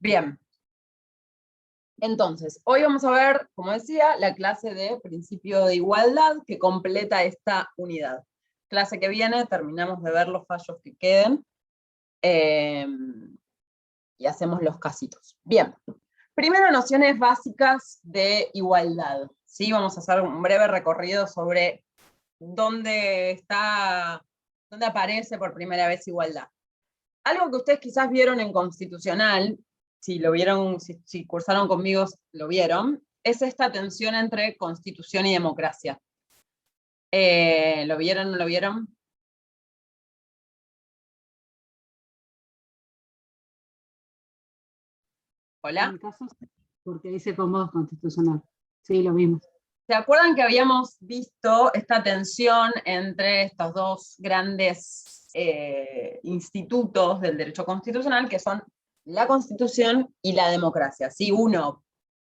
Bien. Entonces, hoy vamos a ver, como decía, la clase de principio de igualdad que completa esta unidad. Clase que viene, terminamos de ver los fallos que queden y hacemos los casitos. Bien. Primero, nociones básicas de igualdad. ¿Sí? Vamos a hacer un breve recorrido sobre dónde aparece por primera vez igualdad. Algo que ustedes quizás vieron en Constitucional, si lo vieron, si cursaron conmigo, lo vieron, es esta tensión entre constitución y democracia. ¿Lo vieron o no lo vieron? ¿Hola? En mi caso, porque dice con voz constitucional. Sí, lo vimos. ¿Se acuerdan que habíamos visto esta tensión entre estos dos grandes institutos del derecho constitucional, que son la Constitución y la democracia? ¿Sí? Uno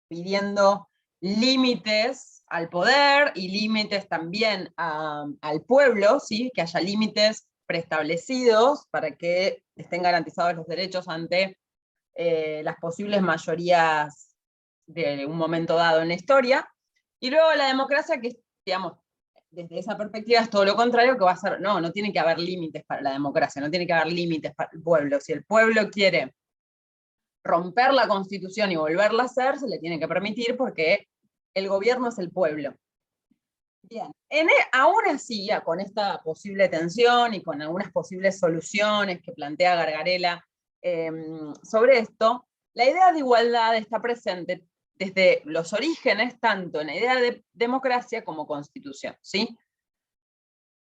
pidiendo límites al poder y límites también al pueblo, ¿sí? Que haya límites preestablecidos para que estén garantizados los derechos ante las posibles mayorías de un momento dado en la historia. Y luego la democracia, que, digamos, desde esa perspectiva es todo lo contrario, que va a ser, no tiene que haber límites para la democracia, no tiene que haber límites para el pueblo. Si el pueblo quiere romper la Constitución y volverla a hacer, se le tiene que permitir porque el gobierno es el pueblo. Bien, aún así, con esta posible tensión y con algunas posibles soluciones que plantea Gargarella sobre esto, la idea de igualdad está presente desde los orígenes, tanto en la idea de democracia como constitución, ¿sí?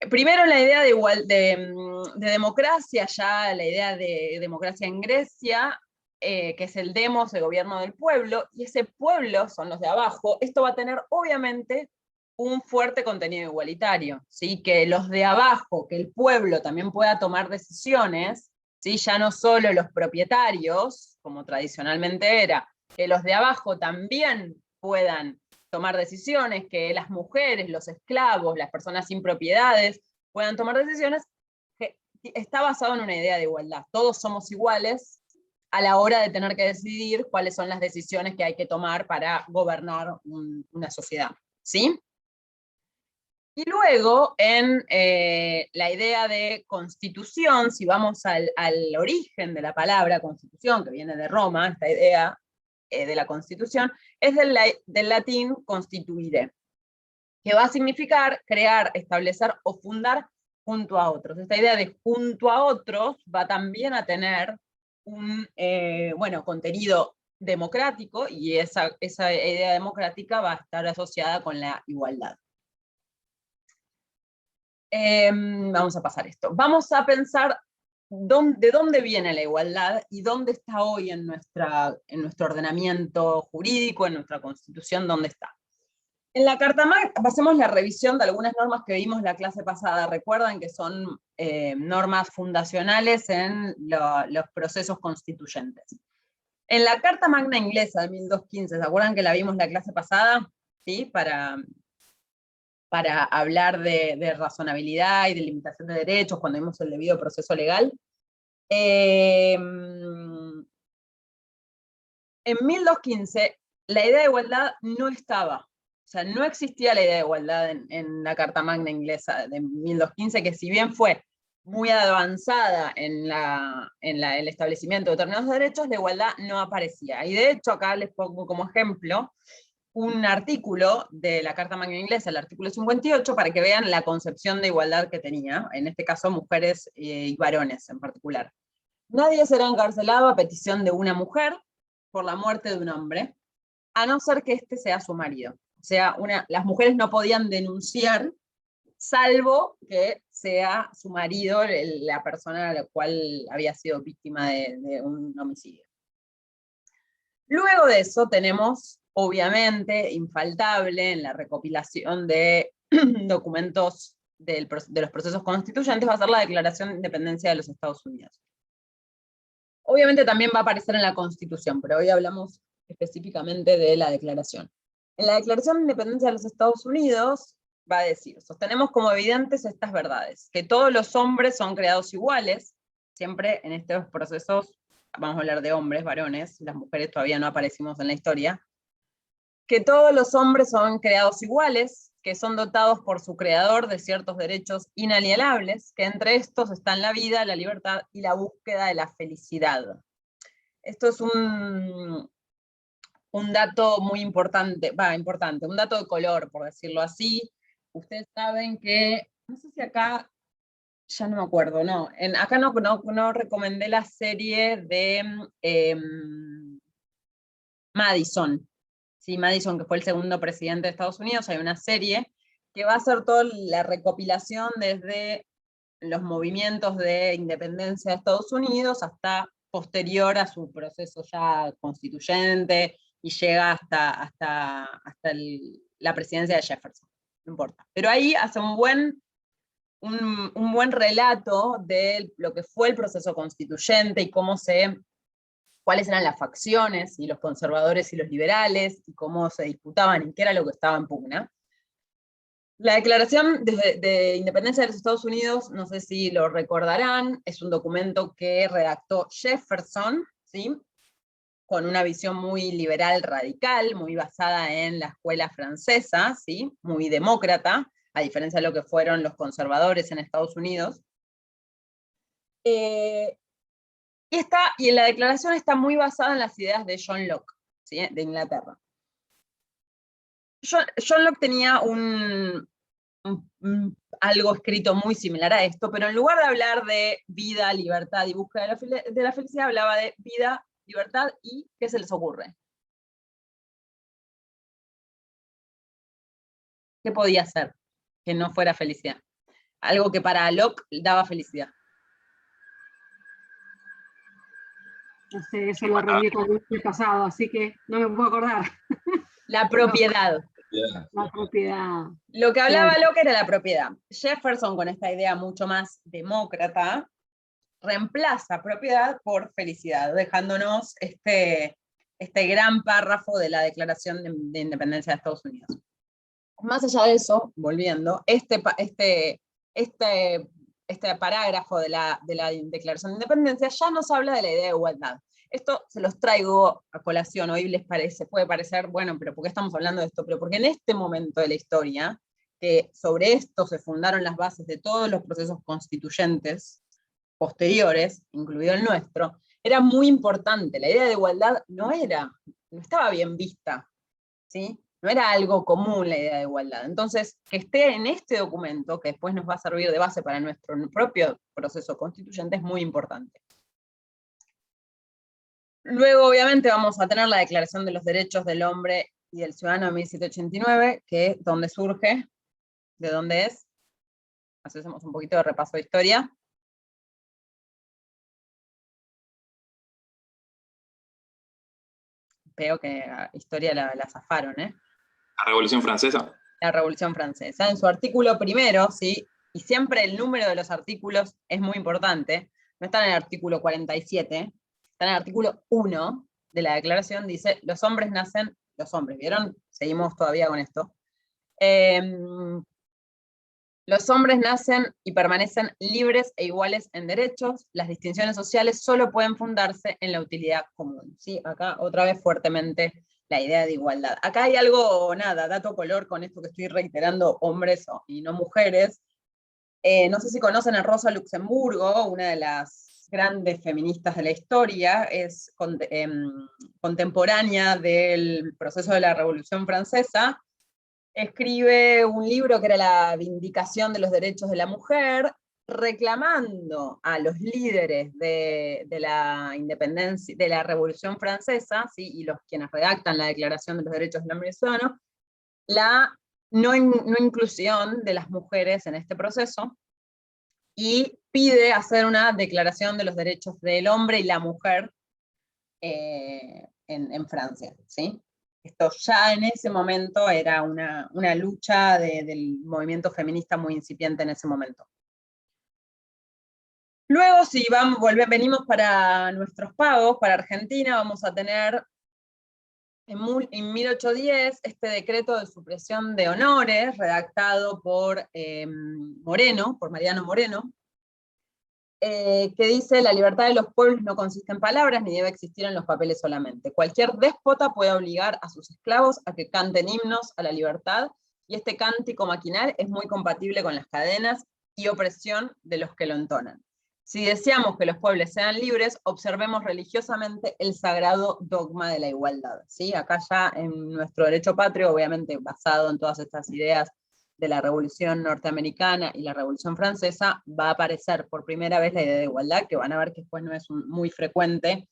Primero la idea de democracia, ya la idea de democracia en Grecia, que es el demos, el gobierno del pueblo, y ese pueblo son los de abajo. Esto va a tener obviamente un fuerte contenido igualitario, ¿sí? Que los de abajo, que el pueblo también pueda tomar decisiones, ¿sí? Ya no solo los propietarios, como tradicionalmente era, que los de abajo también puedan tomar decisiones, que las mujeres, los esclavos, las personas sin propiedades puedan tomar decisiones, que está basado en una idea de igualdad. Todos somos iguales a la hora de tener que decidir cuáles son las decisiones que hay que tomar para gobernar una sociedad, ¿sí? Y luego, en la idea de constitución, si vamos al origen de la palabra constitución, que viene de Roma, esta idea de la constitución, es del latín constituire, que va a significar crear, establecer o fundar junto a otros. Esta idea de junto a otros va también a tener un contenido democrático, y esa idea democrática va a estar asociada con la igualdad. Vamos a pasar esto. Vamos a pensar de dónde viene la igualdad y dónde está hoy en nuestro ordenamiento jurídico, en nuestra Constitución, dónde está. En la Carta Magna, hacemos la revisión de algunas normas que vimos la clase pasada. Recuerdan que son normas fundacionales en los procesos constituyentes. En la Carta Magna inglesa de 1215, ¿se acuerdan que la vimos la clase pasada? ¿Sí? Para hablar de razonabilidad y de limitación de derechos, cuando vimos el debido proceso legal. En 1215, la idea de igualdad no estaba. O sea, no existía la idea de igualdad en la Carta Magna inglesa de 1215, que si bien fue muy avanzada en el establecimiento de determinados derechos, la igualdad no aparecía. Y de hecho, acá les pongo como ejemplo un artículo de la Carta Magna inglesa, el artículo 58, para que vean la concepción de igualdad que tenía, en este caso mujeres y varones en particular. Nadie será encarcelado a petición de una mujer por la muerte de un hombre, a no ser que éste sea su marido. O sea, las mujeres no podían denunciar, salvo que sea su marido la persona a la cual había sido víctima de un homicidio. Luego de eso tenemos, obviamente, infaltable en la recopilación de documentos de los procesos constituyentes, va a ser la Declaración de Independencia de los Estados Unidos. Obviamente también va a aparecer en la Constitución, pero hoy hablamos específicamente de la Declaración. En la Declaración de Independencia de los Estados Unidos va a decir: sostenemos como evidentes estas verdades, que todos los hombres son creados iguales, siempre en estos procesos vamos a hablar de hombres, varones, las mujeres todavía no aparecimos en la historia, que todos los hombres son creados iguales, que son dotados por su creador de ciertos derechos inalienables, que entre estos están la vida, la libertad y la búsqueda de la felicidad. Esto es un dato muy importante, un dato de color, por decirlo así. Ustedes saben que, no sé si acá, ya no me acuerdo, no, acá no recomendé la serie de Madison, ¿sí? Madison, que fue el segundo presidente de Estados Unidos. Hay una serie que va a hacer toda la recopilación desde los movimientos de independencia de Estados Unidos hasta posterior a su proceso ya constituyente, y llega hasta la presidencia de Jefferson, no importa. Pero ahí hace un buen relato de lo que fue el proceso constituyente y cuáles eran las facciones, y los conservadores y los liberales, y cómo se disputaban y qué era lo que estaba en pugna. La Declaración de Independencia de los Estados Unidos, no sé si lo recordarán, es un documento que redactó Jefferson, ¿sí? Con una visión muy liberal radical, muy basada en la escuela francesa, ¿sí? Muy demócrata, a diferencia de lo que fueron los conservadores en Estados Unidos. Y en la declaración está muy basada en las ideas de John Locke, ¿sí? De Inglaterra. John Locke tenía algo escrito muy similar a esto, pero en lugar de hablar de vida, libertad y búsqueda de la felicidad, hablaba de vida, libertad y ¿qué se les ocurre? ¿Qué podía ser que no fuera felicidad? Algo que para Locke daba felicidad. No sé, eso lo aprendí con el pasado, así que no me puedo acordar. La propiedad. La propiedad. Lo que hablaba Locke era la propiedad. Jefferson, con esta idea mucho más demócrata, reemplaza propiedad por felicidad, dejándonos este gran párrafo de la Declaración de Independencia de Estados Unidos. Más allá de eso, volviendo, este parágrafo de la Declaración de Independencia ya nos habla de la idea de igualdad. Esto se los traigo a colación, hoy les puede parecer, bueno, pero ¿por qué estamos hablando de esto? Pero porque en este momento de la historia, que sobre esto se fundaron las bases de todos los procesos constituyentes posteriores, incluido el nuestro, era muy importante. La idea de igualdad no estaba bien vista, ¿sí? No era algo común la idea de igualdad. Entonces, que esté en este documento, que después nos va a servir de base para nuestro propio proceso constituyente, es muy importante. Luego, obviamente, vamos a tener la Declaración de los Derechos del Hombre y del Ciudadano de 1789, que es donde surge, de dónde es. Hacemos un poquito de repaso de historia. Veo que la historia la zafaron, ¿eh? La Revolución Francesa. La Revolución Francesa. En su artículo primero, ¿sí? Y siempre el número de los artículos es muy importante. No está en el artículo 47, está en el artículo 1 de la Declaración, dice, los hombres, ¿vieron? Seguimos todavía con esto. Los hombres nacen y permanecen libres e iguales en derechos. Las distinciones sociales solo pueden fundarse en la utilidad común. ¿Sí? Acá otra vez fuertemente la idea de igualdad. Acá hay algo, dato color con esto que estoy reiterando, hombres y no mujeres. No sé si conocen a Rosa Luxemburgo, una de las grandes feministas de la historia, es contemporánea del proceso de la Revolución Francesa. Escribe un libro que era La Vindicación de los Derechos de la Mujer, reclamando a los líderes de la independencia, de la Revolución Francesa, ¿sí? Y quienes redactan la Declaración de los Derechos del Hombre y Ciudadano, la no inclusión de las mujeres en este proceso, y pide hacer una declaración de los derechos del hombre y la mujer en Francia, ¿sí? Esto ya en ese momento era una lucha del movimiento feminista muy incipiente en ese momento. Luego, si venimos para nuestros pagos, para Argentina, vamos a tener en 1810 este decreto de supresión de honores, redactado por Mariano Moreno, que dice: la libertad de los pueblos no consiste en palabras, ni debe existir en los papeles solamente. Cualquier déspota puede obligar a sus esclavos a que canten himnos a la libertad, y este cántico maquinal es muy compatible con las cadenas y opresión de los que lo entonan. Si deseamos que los pueblos sean libres, observemos religiosamente el sagrado dogma de la igualdad. ¿Sí? Acá ya en nuestro derecho patrio, obviamente basado en todas estas ideas de la Revolución Norteamericana y la Revolución Francesa, va a aparecer por primera vez la idea de igualdad, que van a ver que después no es muy frecuente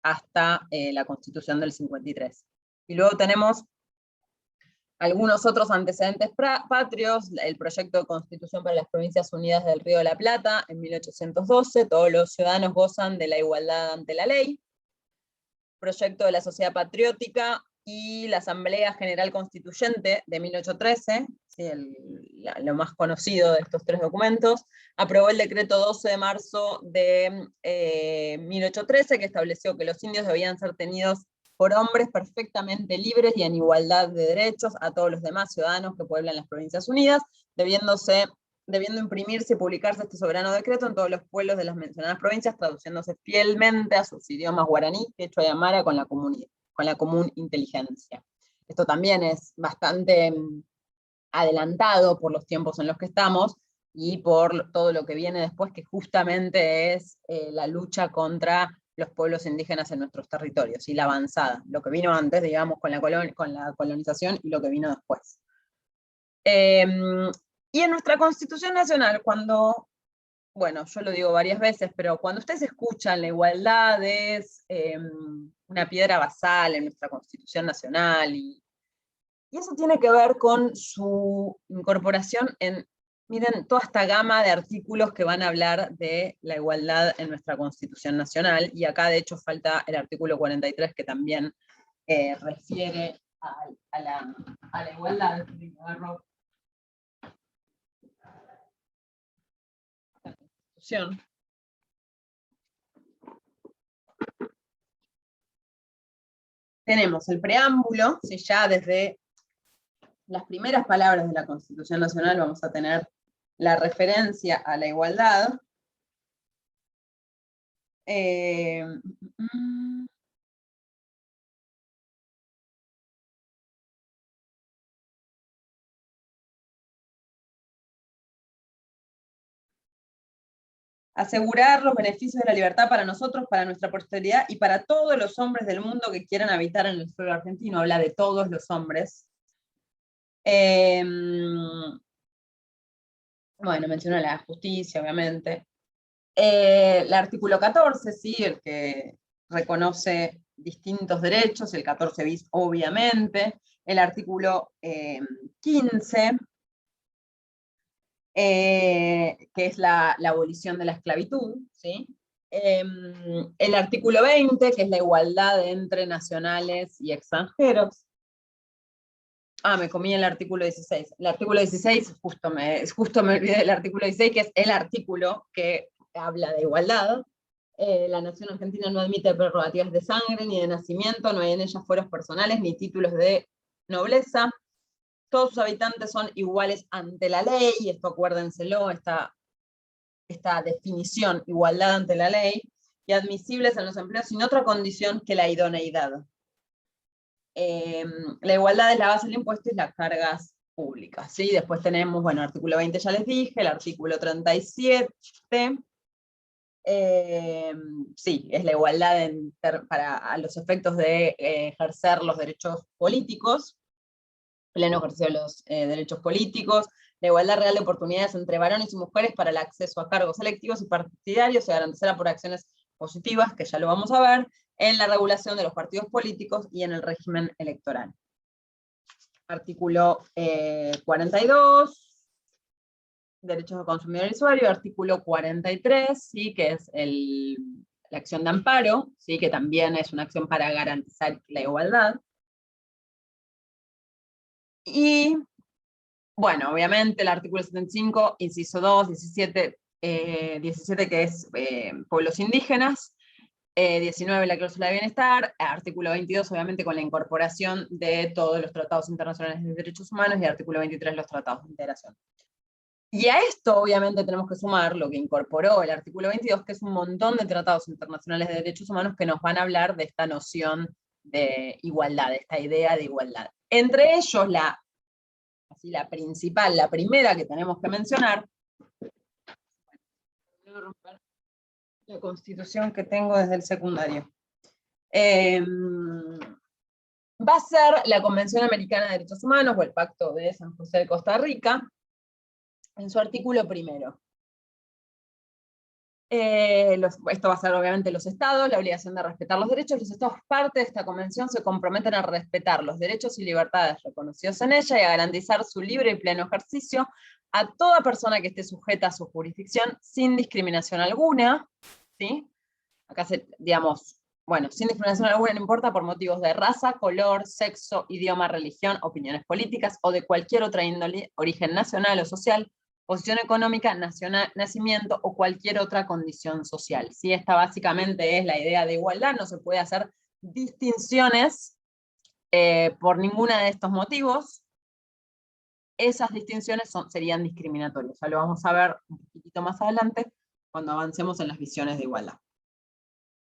hasta la Constitución del 53. Y luego tenemos algunos otros antecedentes patrios: el proyecto de Constitución para las Provincias Unidas del Río de la Plata, en 1812, todos los ciudadanos gozan de la igualdad ante la ley. Proyecto de la Sociedad Patriótica y la Asamblea General Constituyente de 1813, ¿sí? Lo más conocido de estos tres documentos, aprobó el decreto 12 de marzo de 1813, que estableció que los indios debían ser tenidos por hombres perfectamente libres y en igualdad de derechos a todos los demás ciudadanos que pueblan las Provincias Unidas, debiendo imprimirse y publicarse este soberano decreto en todos los pueblos de las mencionadas provincias, traduciéndose fielmente a sus idiomas guaraní, quechua y aymara con la común inteligencia. Esto también es bastante adelantado por los tiempos en los que estamos y por todo lo que viene después, que justamente es la lucha contra los pueblos indígenas en nuestros territorios, y la avanzada, lo que vino antes, digamos, con la colonización, y lo que vino después. Y en nuestra Constitución Nacional, cuando, bueno, yo lo digo varias veces, pero cuando ustedes escuchan la igualdad es una piedra basal en nuestra Constitución Nacional, y eso tiene que ver con su incorporación en, miren, toda esta gama de artículos que van a hablar de la igualdad en nuestra Constitución Nacional, y acá de hecho falta el artículo 43, que también refiere a la igualdad. Tenemos el preámbulo, si ya desde las primeras palabras de la Constitución Nacional vamos a tener la referencia a la igualdad. Asegurar los beneficios de la libertad para nosotros, para nuestra posteridad y para todos los hombres del mundo que quieran habitar en el suelo argentino. Habla de todos los hombres. Bueno, menciona la justicia, obviamente. El artículo 14, ¿sí? El que reconoce distintos derechos, el 14 bis, obviamente. El artículo 15, que es la abolición de la esclavitud, ¿sí? El artículo 20, que es la igualdad entre nacionales y extranjeros. Me comí el artículo 16. El artículo 16, justo me olvidé del artículo 16, que es el artículo que habla de igualdad. La nación argentina no admite prerrogativas de sangre ni de nacimiento, no hay en ellas fueros personales ni títulos de nobleza. Todos sus habitantes son iguales ante la ley, y esto acuérdenselo, esta definición, igualdad ante la ley, y admisibles en los empleos sin otra condición que la idoneidad. La igualdad es la base del impuesto y las cargas públicas, ¿sí? Después tenemos, bueno, artículo 20 ya les dije, el artículo 37, sí, es la igualdad para los efectos de ejercer los derechos políticos, pleno ejercicio de los derechos políticos, la igualdad real de oportunidades entre varones y mujeres para el acceso a cargos electivos y partidarios se garantizará por acciones positivas, que ya lo vamos a ver, en la regulación de los partidos políticos y en el régimen electoral. Artículo 42, derechos del consumidor y usuario. Artículo 43, ¿sí? Que es la acción de amparo, ¿sí? Que también es una acción para garantizar la igualdad. Y, bueno, obviamente el artículo 75, inciso 2, 17, que es pueblos indígenas, 19, la cláusula de bienestar, artículo 22, obviamente con la incorporación de todos los tratados internacionales de derechos humanos, y artículo 23, los tratados de integración. Y a esto, obviamente, tenemos que sumar lo que incorporó el artículo 22, que es un montón de tratados internacionales de derechos humanos que nos van a hablar de esta noción de igualdad, de esta idea de igualdad. Entre ellos, la principal, la primera que tenemos que mencionar, la Constitución que tengo desde el secundario, va a ser la Convención Americana de Derechos Humanos, o el Pacto de San José de Costa Rica, en su artículo primero. Esto va a ser obviamente los estados, la obligación de respetar los derechos. Los estados parte de esta convención se comprometen a respetar los derechos y libertades reconocidos en ella y a garantizar su libre y pleno ejercicio a toda persona que esté sujeta a su jurisdicción sin discriminación alguna, ¿sí? Acá digamos, bueno, sin discriminación alguna, no importa, por motivos de raza, color, sexo, idioma, religión, opiniones políticas o de cualquier otra índole, origen nacional o social, posición económica, nacimiento o cualquier otra condición social. ¿Sí? Esta básicamente es la idea de igualdad, no se puede hacer distinciones por ninguno de estos motivos. Esas distinciones serían discriminatorias. Ya lo vamos a ver un poquitito más adelante cuando avancemos en las visiones de igualdad.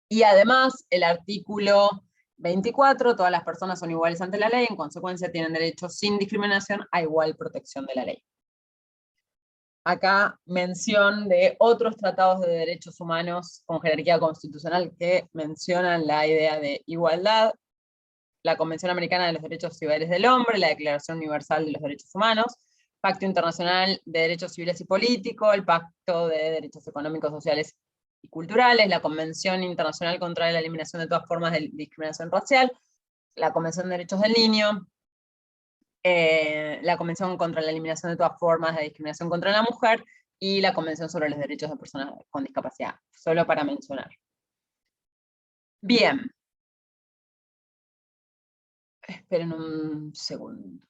Y además, el artículo 24, todas las personas son iguales ante la ley, en consecuencia tienen derecho sin discriminación a igual protección de la ley. Acá mención de otros tratados de derechos humanos con jerarquía constitucional que mencionan la idea de igualdad, la Convención Americana de los Derechos Civiles del Hombre, la Declaración Universal de los Derechos Humanos, Pacto Internacional de Derechos Civiles y Políticos, el Pacto de Derechos Económicos, Sociales y Culturales, la Convención Internacional contra la Eliminación de todas formas de discriminación racial, la Convención de Derechos del Niño, la Convención contra la Eliminación de todas formas de discriminación contra la mujer y la Convención sobre los Derechos de Personas con Discapacidad, solo para mencionar. Bien. Esperen un segundo.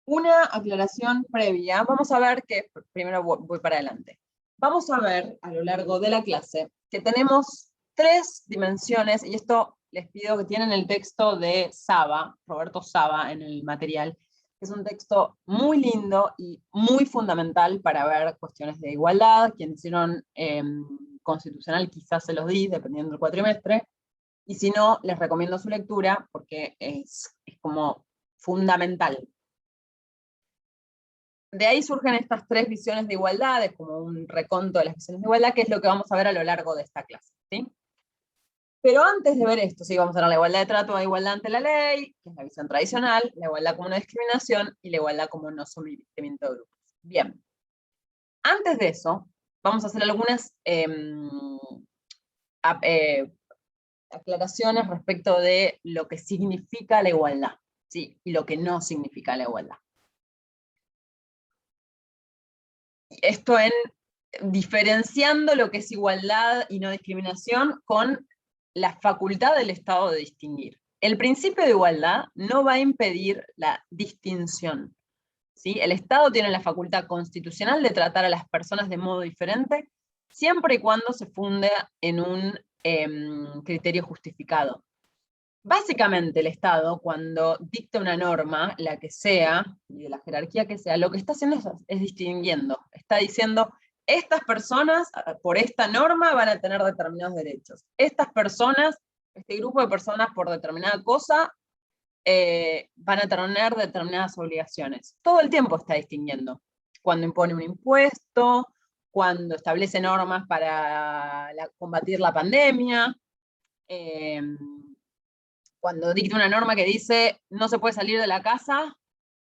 Una aclaración previa. Vamos a ver que, primero voy para adelante. Vamos a ver a lo largo de la clase que tenemos 3 dimensiones, y esto les pido que tienen el texto de Saba, Roberto Saba, en el material. Es un texto muy lindo y muy fundamental para ver cuestiones de igualdad. Quienes hicieron constitucional quizás se los di, dependiendo del cuatrimestre. Y si no, les recomiendo su lectura porque es como fundamental. De ahí surgen estas 3 visiones de igualdad, es como un reconto de las visiones de igualdad, que es lo que vamos a ver a lo largo de esta clase, ¿sí? Pero antes de ver esto, sí, vamos a ver la igualdad de trato, la igualdad ante la ley, que es la visión tradicional, la igualdad como no discriminación y la igualdad como no sometimiento de grupos. Bien. Antes de eso, vamos a hacer algunas aclaraciones respecto de lo que significa la igualdad, ¿sí? Y lo que no significa la igualdad. Esto en diferenciando lo que es igualdad y no discriminación con la facultad del Estado de distinguir. El principio de igualdad no va a impedir la distinción, ¿sí? El Estado tiene la facultad constitucional de tratar a las personas de modo diferente, siempre y cuando se funde en un criterio justificado. Básicamente el Estado, cuando dicta una norma, la que sea, y de la jerarquía que sea, lo que está haciendo es distinguiendo. Está diciendo, estas personas, por esta norma, van a tener determinados derechos. Estas personas, este grupo de personas, por determinada cosa, van a tener determinadas obligaciones. Todo el tiempo está distinguiendo. Cuando impone un impuesto, cuando establece normas para combatir la pandemia, cuando dicta una norma que dice no se puede salir de la casa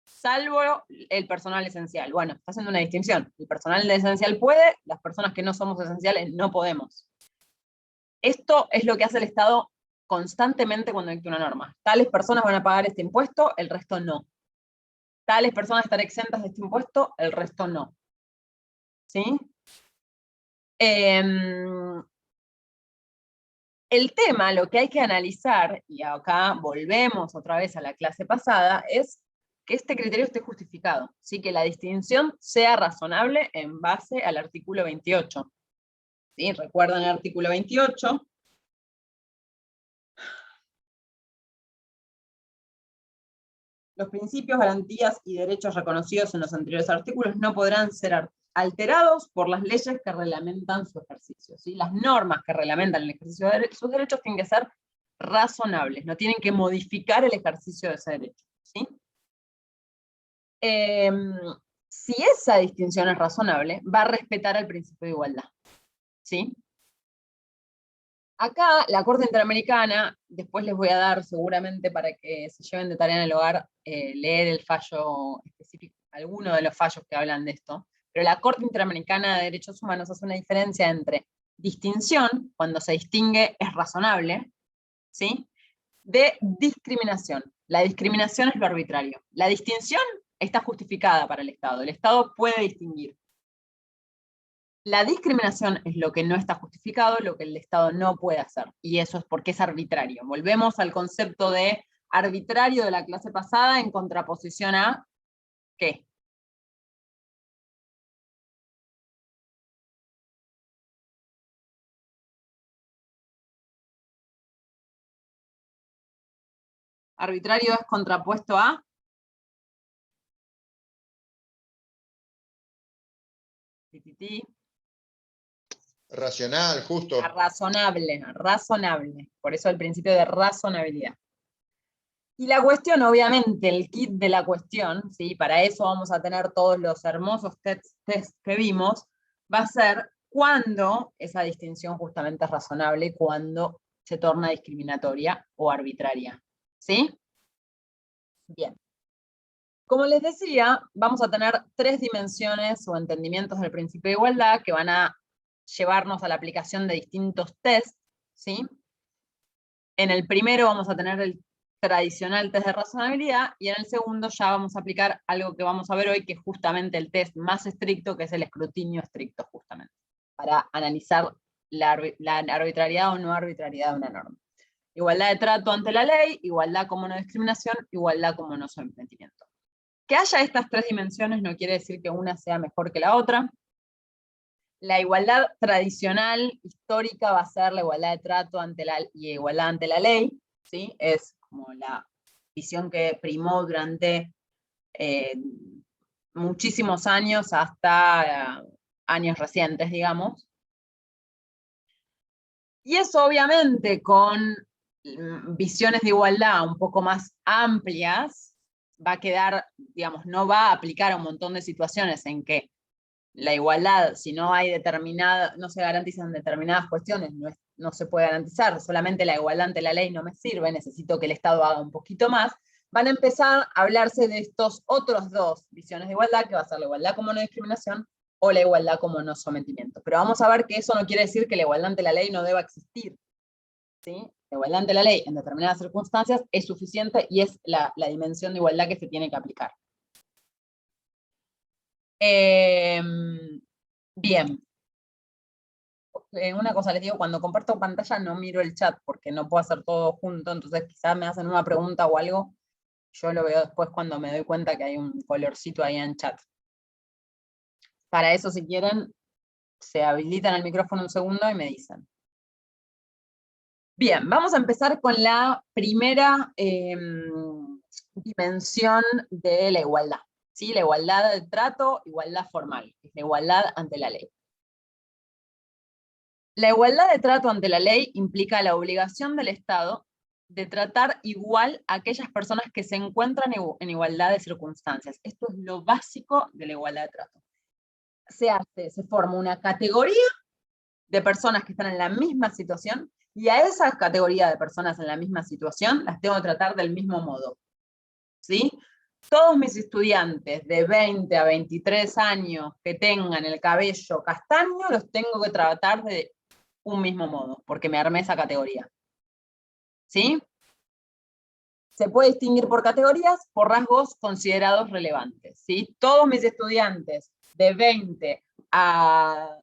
salvo el personal esencial. Bueno, está haciendo una distinción. El personal esencial puede, las personas que no somos esenciales no podemos. Esto es lo que hace el Estado constantemente cuando dicta una norma. Tales personas van a pagar este impuesto, el resto no. Tales personas están exentas de este impuesto, el resto no. ¿Sí? El tema, lo que hay que analizar, y acá volvemos otra vez a la clase pasada, es que este criterio esté justificado, ¿sí? Que la distinción sea razonable en base al artículo 28. ¿Sí? ¿Recuerdan el artículo 28? Los principios, garantías y derechos reconocidos en los anteriores artículos no podrán ser alterados por las leyes que reglamentan su ejercicio, ¿sí? Las normas que reglamentan el ejercicio de sus derechos tienen que ser razonables, no tienen que modificar el ejercicio de ese derecho, ¿sí? Si esa distinción es razonable, va a respetar el principio de igualdad, ¿sí? Acá, la Corte Interamericana, después les voy a dar seguramente para que se lleven de tarea en el hogar, leer el fallo específico, alguno de los fallos que hablan de esto, pero la Corte Interamericana de Derechos Humanos hace una diferencia entre distinción, cuando se distingue es razonable, ¿sí? De discriminación. La discriminación es lo arbitrario. La distinción está justificada para el Estado puede distinguir. La discriminación es lo que no está justificado, lo que el Estado no puede hacer, y eso es porque es arbitrario. Volvemos al concepto de arbitrario de la clase pasada en contraposición a ¿qué? Arbitrario es contrapuesto a racional, justo. Razonable, razonable. Por eso el principio de razonabilidad. Y la cuestión, obviamente, el kit de la cuestión, ¿sí? Para eso vamos a tener todos los hermosos tests que vimos, va a ser cuándo esa distinción justamente es razonable y cuándo se torna discriminatoria o arbitraria. ¿Sí? Bien. Como les decía, vamos a tener 3 dimensiones o entendimientos del principio de igualdad que van a llevarnos a la aplicación de distintos tests, ¿sí? En el primero vamos a tener el tradicional test de razonabilidad, y en el segundo ya vamos a aplicar algo que vamos a ver hoy, que es justamente el test más estricto, que es el escrutinio estricto, justamente, para analizar la arbitrariedad o no arbitrariedad de una norma. Igualdad de trato ante la ley, igualdad como no discriminación, igualdad como no sometimiento. Que haya estas 3 dimensiones no quiere decir que una sea mejor que la otra. La igualdad tradicional, histórica, va a ser la igualdad de trato y igualdad ante la ley, ¿sí? Es como la visión que primó durante muchísimos años hasta años recientes, digamos. Y eso obviamente con visiones de igualdad un poco más amplias, va a quedar, digamos, no va a aplicar a un montón de situaciones en que la igualdad, si no hay no se garantizan determinadas cuestiones, no se puede garantizar, solamente la igualdad ante la ley no me sirve, necesito que el Estado haga un poquito más, van a empezar a hablarse de estos otros 2 visiones de igualdad, que va a ser la igualdad como no discriminación o la igualdad como no sometimiento. Pero vamos a ver que eso no quiere decir que la igualdad ante la ley no deba existir, ¿sí? La igualdad ante la ley en determinadas circunstancias es suficiente y es la dimensión de igualdad que se tiene que aplicar. Bien. Una cosa les digo, cuando comparto pantalla no miro el chat porque no puedo hacer todo junto, entonces quizás me hacen una pregunta o algo, yo lo veo después cuando me doy cuenta que hay un colorcito ahí en chat. Para eso, si quieren, se habilitan el micrófono un segundo y me dicen. Bien, vamos a empezar con la primera dimensión de la igualdad, ¿sí? La igualdad de trato, igualdad formal, es la igualdad ante la ley. La igualdad de trato ante la ley implica la obligación del Estado de tratar igual a aquellas personas que se encuentran en igualdad de circunstancias. Esto es lo básico de la igualdad de trato. Se forma una categoría de personas que están en la misma situación, y a esa categoría de personas en la misma situación las tengo que tratar del mismo modo, ¿sí? Todos mis estudiantes de 20 a 23 años que tengan el cabello castaño, los tengo que tratar de un mismo modo, porque me armé esa categoría. ¿Sí? Se puede distinguir por categorías, por rasgos considerados relevantes, ¿sí? Todos mis estudiantes de 20 a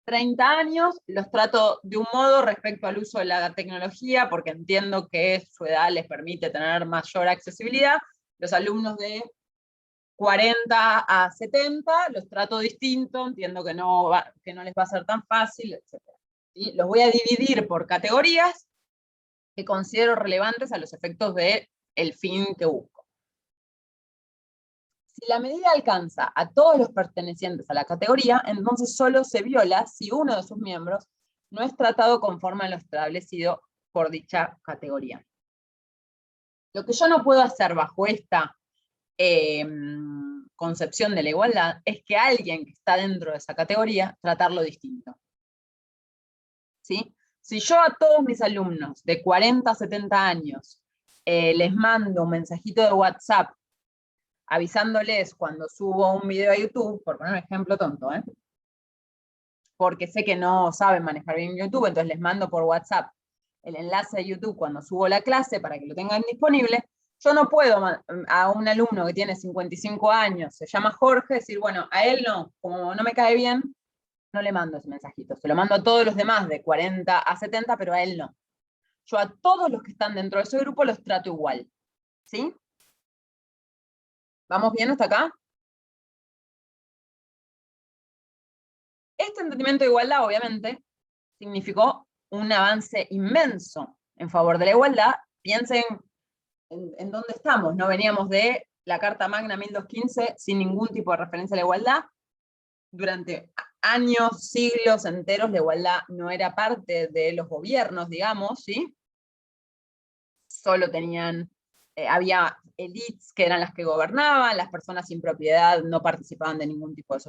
30 años los trato de un modo respecto al uso de la tecnología, porque entiendo que su edad les permite tener mayor accesibilidad. Los alumnos de 40 a 70 los trato distinto, entiendo que no les va a ser tan fácil, etc. ¿Sí? Los voy a dividir por categorías que considero relevantes a los efectos del fin que busco. Si la medida alcanza a todos los pertenecientes a la categoría, entonces solo se viola si uno de sus miembros no es tratado conforme a lo establecido por dicha categoría. Lo que yo no puedo hacer bajo esta concepción de la igualdad es que alguien que está dentro de esa categoría, tratarlo distinto. ¿Sí? Si yo a todos mis alumnos de 40 a 70 años les mando un mensajito de WhatsApp avisándoles cuando subo un video a YouTube, por poner un ejemplo tonto, porque sé que no saben manejar bien YouTube, entonces les mando por WhatsApp el enlace de YouTube cuando subo la clase para que lo tengan disponible, yo no puedo a un alumno que tiene 55 años, se llama Jorge, decir, bueno, a él no, como no me cae bien, no le mando ese mensajito, se lo mando a todos los demás de 40 a 70, pero a él no. Yo a todos los que están dentro de ese grupo los trato igual, ¿sí? ¿Vamos bien hasta acá? Este entendimiento de igualdad, obviamente, significó un avance inmenso en favor de la igualdad. Piensen en dónde estamos, no veníamos de la Carta Magna 1215 sin ningún tipo de referencia a la igualdad. Durante años, siglos enteros, la igualdad no era parte de los gobiernos, digamos, ¿sí? Solo tenían, había élites que eran las que gobernaban, las personas sin propiedad no participaban de ningún tipo de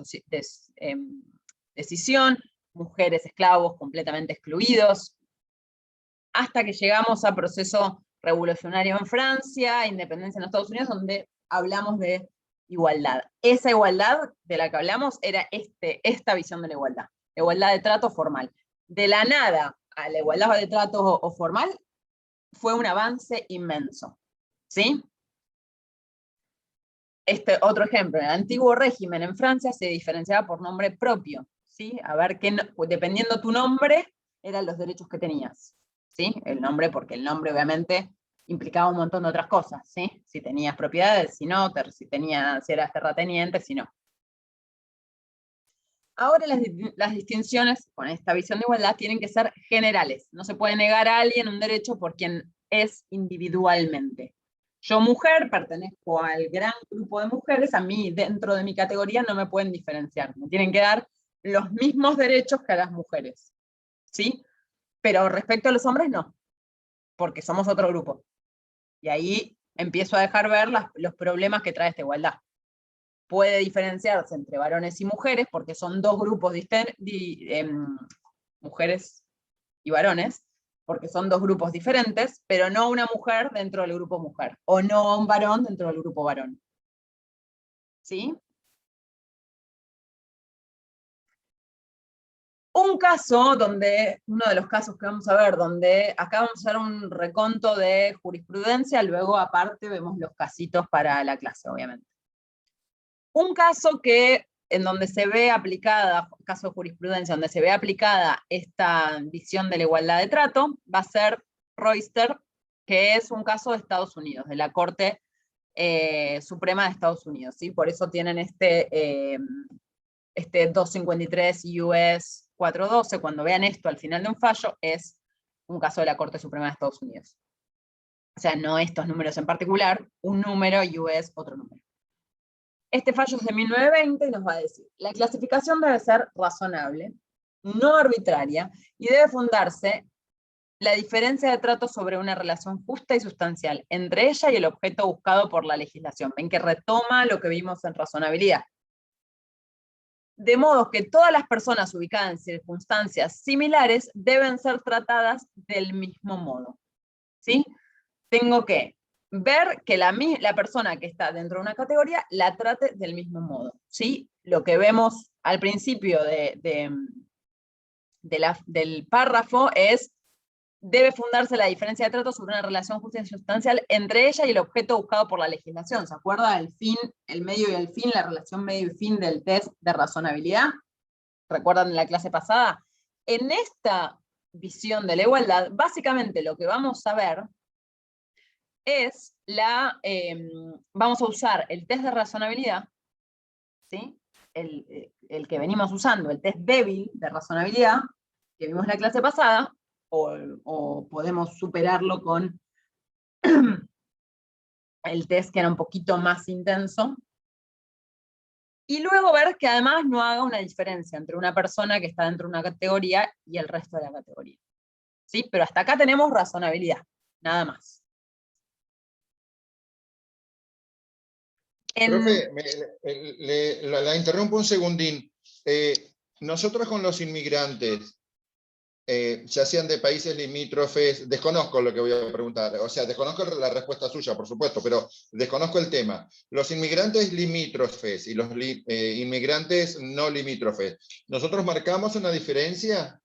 decisión, mujeres, esclavos completamente excluidos, hasta que llegamos a proceso revolucionario en Francia, independencia en Estados Unidos, donde hablamos de igualdad. Esa igualdad de la que hablamos era esta visión de la igualdad de trato formal. De la nada a la igualdad de trato o formal fue un avance inmenso, ¿sí? Otro ejemplo, en el antiguo régimen en Francia se diferenciaba por nombre propio, ¿sí? A ver, dependiendo tu nombre, eran los derechos que tenías, ¿sí? El nombre, porque el nombre obviamente implicaba un montón de otras cosas, ¿sí? Si tenías propiedades, si no, si eras terrateniente, si no. Ahora las distinciones con esta visión de igualdad tienen que ser generales. No se puede negar a alguien un derecho por quien es individualmente. Yo, mujer, pertenezco al gran grupo de mujeres, a mí, dentro de mi categoría, no me pueden diferenciar. Me tienen que dar los mismos derechos que a las mujeres, ¿sí? Pero respecto a los hombres, no, porque somos otro grupo. Y ahí empiezo a dejar ver los problemas que trae esta igualdad. Puede diferenciarse entre varones y mujeres, porque son dos grupos mujeres y varones, porque son dos grupos diferentes, pero no una mujer dentro del grupo mujer, o no un varón dentro del grupo varón. ¿Sí? Un caso uno de los casos que vamos a ver, donde acá vamos a hacer un reconto de jurisprudencia, luego aparte vemos los casitos para la clase, obviamente. Un caso en donde se ve aplicada, caso de jurisprudencia, donde se ve aplicada esta visión de la igualdad de trato, va a ser Royster, que es un caso de Estados Unidos, de la Corte Suprema de Estados Unidos, ¿sí? Por eso tienen este 253 US 412, cuando vean esto al final de un fallo, es un caso de la Corte Suprema de Estados Unidos. O sea, no estos números en particular, un número US, otro número. Este fallo es de 1920 y nos va a decir, la clasificación debe ser razonable, no arbitraria, y debe fundarse la diferencia de trato sobre una relación justa y sustancial entre ella y el objeto buscado por la legislación. Ven que retoma lo que vimos en razonabilidad. De modo que todas las personas ubicadas en circunstancias similares deben ser tratadas del mismo modo. ¿Sí? Tengo que ver que la persona que está dentro de una categoría la trate del mismo modo, ¿sí? Lo que vemos al principio del párrafo es, debe fundarse la diferencia de trato sobre una relación justa y sustancial entre ella y el objeto buscado por la legislación. ¿Se acuerda el fin, el medio y el fin, la relación medio y fin del test de razonabilidad? ¿Recuerdan en la clase pasada? En esta visión de la igualdad, básicamente lo que vamos a ver es vamos a usar el test de razonabilidad, ¿sí? El que venimos usando, el test débil de razonabilidad, que vimos en la clase pasada, o podemos superarlo con el test que era un poquito más intenso, Y luego ver que además no haga una diferencia entre una persona que está dentro de una categoría y el resto de la categoría. ¿Sí? Pero hasta acá tenemos razonabilidad, nada más. Profe, la interrumpo un segundín. Nosotros con los inmigrantes, ya sean de países limítrofes, desconozco lo que voy a preguntar, o sea, desconozco la respuesta suya, por supuesto, pero desconozco el tema. Los inmigrantes limítrofes y los inmigrantes no limítrofes, ¿nosotros marcamos una diferencia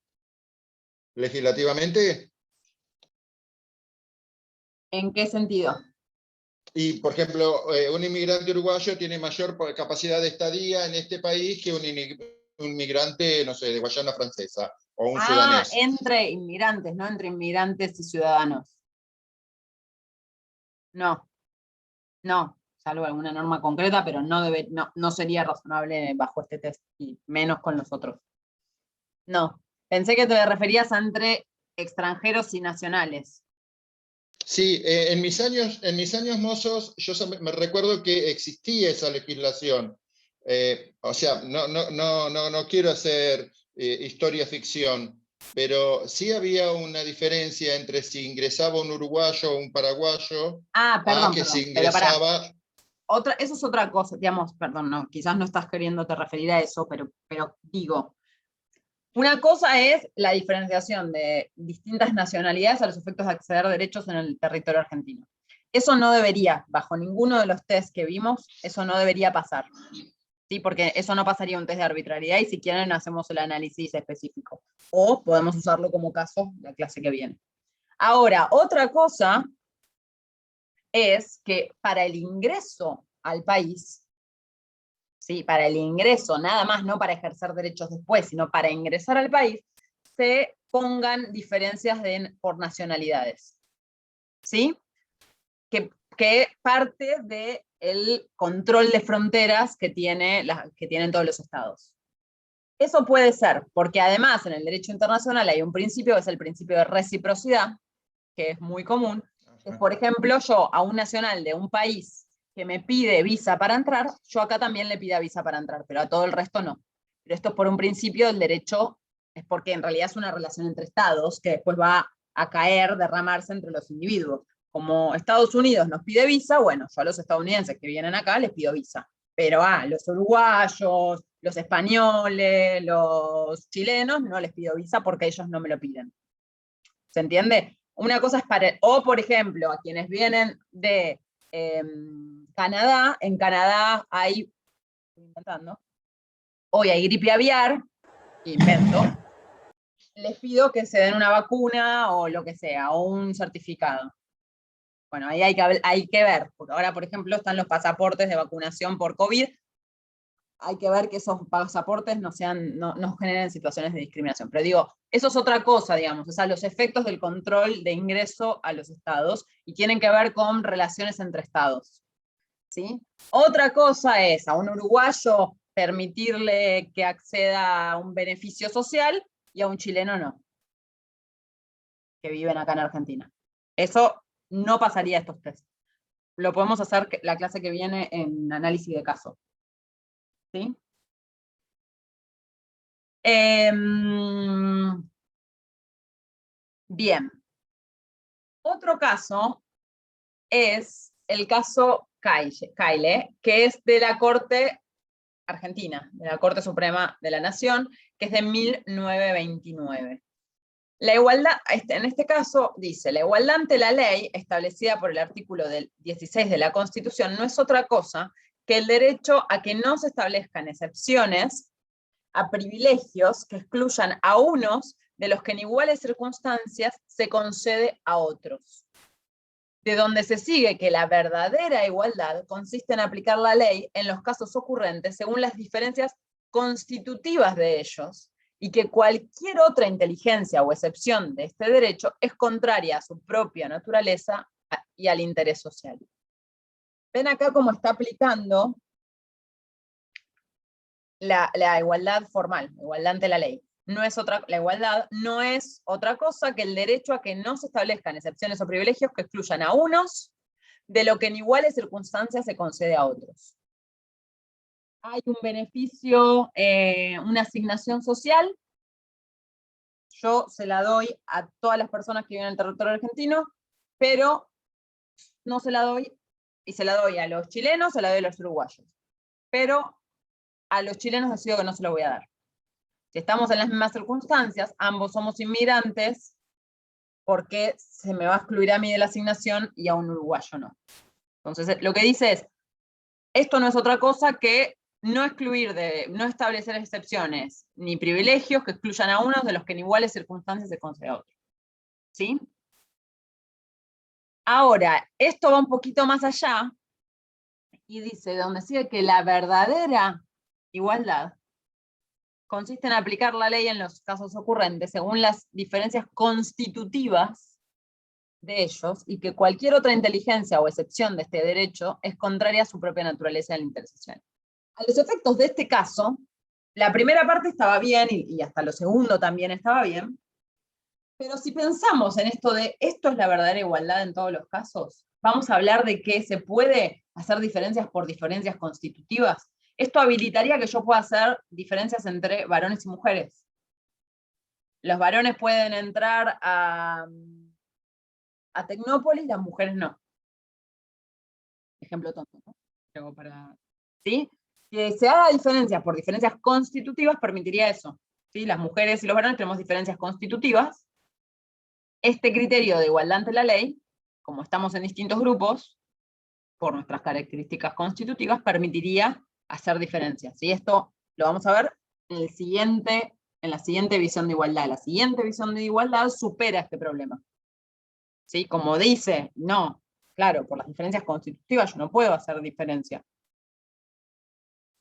legislativamente? ¿En qué sentido? Y, por ejemplo, un inmigrante uruguayo tiene mayor capacidad de estadía en este país que un inmigrante, no sé, de Guayana Francesa o un sudanés. Entre inmigrantes, no entre inmigrantes y ciudadanos. No, salvo alguna norma concreta, pero no sería razonable bajo este test, y menos con los otros. No, pensé que te referías a entre extranjeros y nacionales. Sí, en mis años mozos, yo me recuerdo que existía esa legislación. O sea, no quiero hacer historia ficción, pero sí había una diferencia entre si ingresaba un uruguayo o un paraguayo, Perdón, que si pero pará. ingresaba... Eso es otra cosa, digamos, perdón, no, quizás no estás queriéndote referir a eso, pero digo, una cosa es la diferenciación de distintas nacionalidades a los efectos de acceder a derechos en el territorio argentino. Eso no debería, bajo ninguno de los test que vimos, eso no debería pasar. ¿Sí? Porque eso no pasaría un test de arbitrariedad y si quieren hacemos el análisis específico. O podemos usarlo como caso la clase que viene. Ahora, otra cosa es que para el ingreso al país, ¿sí? Para el ingreso, nada más, no para ejercer derechos después, sino para ingresar al país, se pongan diferencias por nacionalidades. ¿Sí? Que parte del control de fronteras que tienen todos los estados. Eso puede ser, porque además en el derecho internacional hay un principio, que es el principio de reciprocidad, que es muy común. Que, por ejemplo, yo a un nacional de un país que me pide visa para entrar, yo acá también le pida visa para entrar, pero a todo el resto no. Pero esto es por un principio del derecho, es porque en realidad es una relación entre estados que después va a caer, derramarse entre los individuos. Como Estados Unidos nos pide visa, bueno, yo a los estadounidenses que vienen acá les pido visa. Pero a los uruguayos, los españoles, los chilenos, no les pido visa porque ellos no me lo piden. ¿Se entiende? Una cosa es o por ejemplo, a quienes vienen de Canadá, en Canadá hay, estoy inventando, hoy hay gripe aviar, invento, les pido que se den una vacuna o lo que sea, o un certificado. Bueno, ahí hay que ver, porque ahora, por ejemplo, están los pasaportes de vacunación por COVID, hay que ver que esos pasaportes no generen situaciones de discriminación. Pero digo, eso es otra cosa, digamos, o sea, los efectos del control de ingreso a los estados y tienen que ver con relaciones entre estados. ¿Sí? Otra cosa es a un uruguayo permitirle que acceda a un beneficio social y a un chileno no, que viven acá en Argentina. Eso no pasaría estos test. Lo podemos hacer la clase que viene en análisis de caso. ¿Sí? Bien. Otro caso es el caso Caile, que es de la Corte Argentina, de la Corte Suprema de la Nación, que es de 1929. La igualdad, en este caso, dice, la igualdad ante la ley, establecida por el artículo 16 de la Constitución, no es otra cosa que el derecho a que no se establezcan excepciones a privilegios que excluyan a unos de los que en iguales circunstancias se concede a otros. De donde se sigue que la verdadera igualdad consiste en aplicar la ley en los casos ocurrentes según las diferencias constitutivas de ellos, y que cualquier otra inteligencia o excepción de este derecho es contraria a su propia naturaleza y al interés social. Ven acá cómo está aplicando la igualdad formal, la igualdad ante la ley. La igualdad no es otra cosa que el derecho a que no se establezcan excepciones o privilegios que excluyan a unos de lo que en iguales circunstancias se concede a otros. hay un beneficio, una asignación social, yo se la doy a todas las personas que viven en el territorio argentino, pero no se la doy, y se la doy a los chilenos, se la doy a los uruguayos. Pero a los chilenos decido que no se lo voy a dar. Si estamos en las mismas circunstancias, ambos somos inmigrantes, ¿por qué se me va a excluir a mí de la asignación y a un uruguayo no? Entonces, lo que dice es, esto no es otra cosa que no excluir, no establecer excepciones ni privilegios que excluyan a unos de los que en iguales circunstancias se concede a otros. ¿Sí? Ahora, esto va un poquito más allá y dice, donde sigue que la verdadera igualdad consiste en aplicar la ley en los casos ocurrentes según las diferencias constitutivas de ellos y que cualquier otra inteligencia o excepción de este derecho es contraria a su propia naturaleza de la intersección. A los efectos de este caso, la primera parte estaba bien y hasta lo segundo también estaba bien, pero si pensamos en esto de esto es la verdadera igualdad en todos los casos, vamos a hablar de que se puede hacer diferencias por diferencias constitutivas. Esto habilitaría que yo pueda hacer diferencias entre varones y mujeres. Los varones pueden entrar a Tecnópolis, las mujeres no. Ejemplo tonto, ¿no? Pero ¿sí? Que se haga diferencias por diferencias constitutivas permitiría eso. ¿Sí? Las mujeres y los varones tenemos diferencias constitutivas. Este criterio de igualdad ante la ley, como estamos en distintos grupos, por nuestras características constitutivas, permitiría hacer diferencias. Y esto lo vamos a ver en la siguiente visión de igualdad. La siguiente visión de igualdad supera este problema. ¿Sí? Como dice, no, claro, por las diferencias constitutivas yo no puedo hacer diferencia.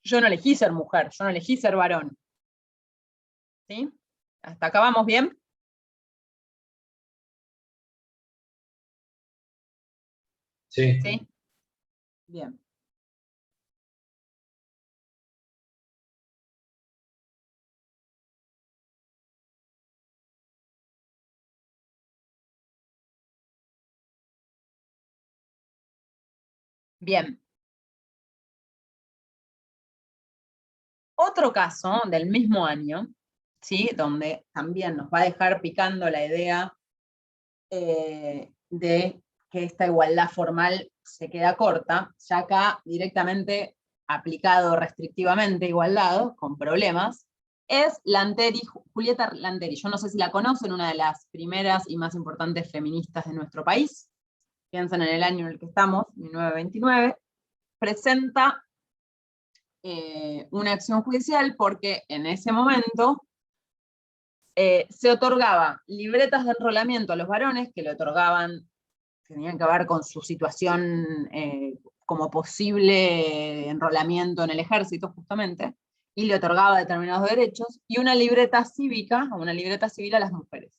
Yo no elegí ser mujer, yo no elegí ser varón. ¿Sí? ¿Hasta acá vamos bien? Sí. ¿Sí? Bien. Bien. Otro caso del mismo año, ¿sí? Donde también nos va a dejar picando la idea de que esta igualdad formal se queda corta, ya acá directamente aplicado restrictivamente igualdad, con problemas, es Lanteri, Julieta Lanteri. Yo no sé si la conocen, una de las primeras y más importantes feministas de nuestro país. Piensan en el año en el que estamos, 1929, presenta una acción judicial porque en ese momento se otorgaba libretas de enrolamiento a los varones que le otorgaban, tenían que ver con su situación como posible enrolamiento en el ejército justamente, y le otorgaba determinados derechos, y una libreta cívica, una libreta civil a las mujeres.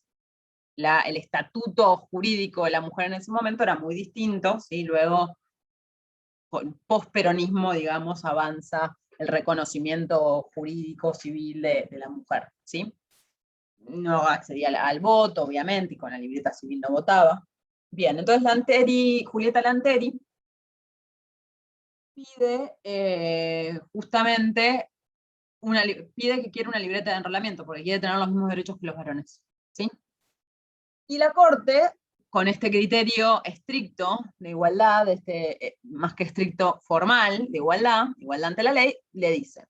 El estatuto jurídico de la mujer en ese momento era muy distinto, ¿sí? Luego, post-peronismo, digamos, avanza el reconocimiento jurídico civil de la mujer, ¿sí? No accedía al voto, obviamente, y con la libreta civil no votaba. Bien, entonces Julieta Lanteri pide justamente, pide que quiere una libreta de enrolamiento, porque quiere tener los mismos derechos que los varones, ¿sí? Y la Corte, con este criterio estricto de igualdad, más que estricto formal, de igualdad ante la ley, le dice: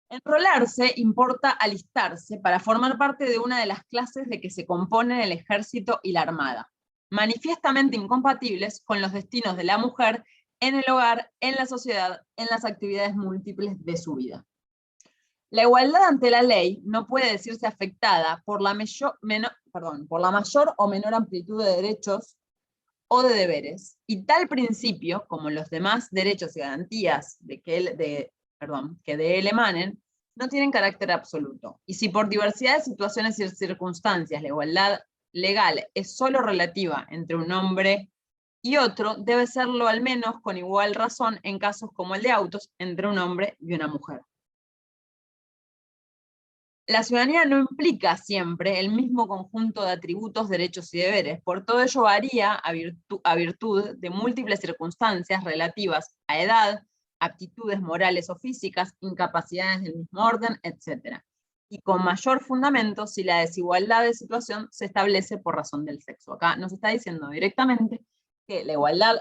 enrolarse importa alistarse para formar parte de una de las clases de que se componen el ejército y la armada, manifiestamente incompatibles con los destinos de la mujer en el hogar, en la sociedad, en las actividades múltiples de su vida. La igualdad ante la ley no puede decirse afectada por la mayor o menor amplitud de derechos o de deberes, y tal principio, como los demás derechos y garantías que de él emanen, no tienen carácter absoluto. Y si por diversidad de situaciones y circunstancias la igualdad legal es solo relativa entre un hombre y otro, debe serlo al menos con igual razón en casos como el de autos entre un hombre y una mujer. La ciudadanía no implica siempre el mismo conjunto de atributos, derechos y deberes, por todo ello varía a virtud de múltiples circunstancias relativas a edad, aptitudes morales o físicas, incapacidades del mismo orden, etc. Y con mayor fundamento si la desigualdad de situación se establece por razón del sexo. Acá nos está diciendo directamente que la igualdad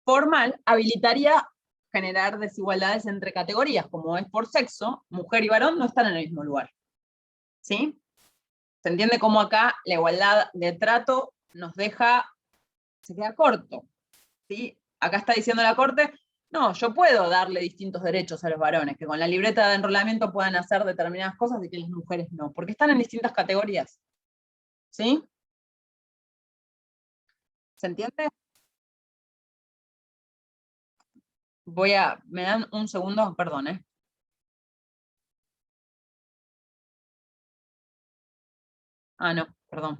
formal habilitaría generar desigualdades entre categorías, como es por sexo, mujer y varón no están en el mismo lugar. ¿Sí? ¿Se entiende cómo acá la igualdad de trato nos deja, se queda corto? ¿Sí? Acá está diciendo la Corte, no, yo puedo darle distintos derechos a los varones, que con la libreta de enrolamiento puedan hacer determinadas cosas y que las mujeres no, porque están en distintas categorías. ¿Sí? ¿Se entiende? Me dan un segundo, perdón, ¿eh? Ah, no, perdón.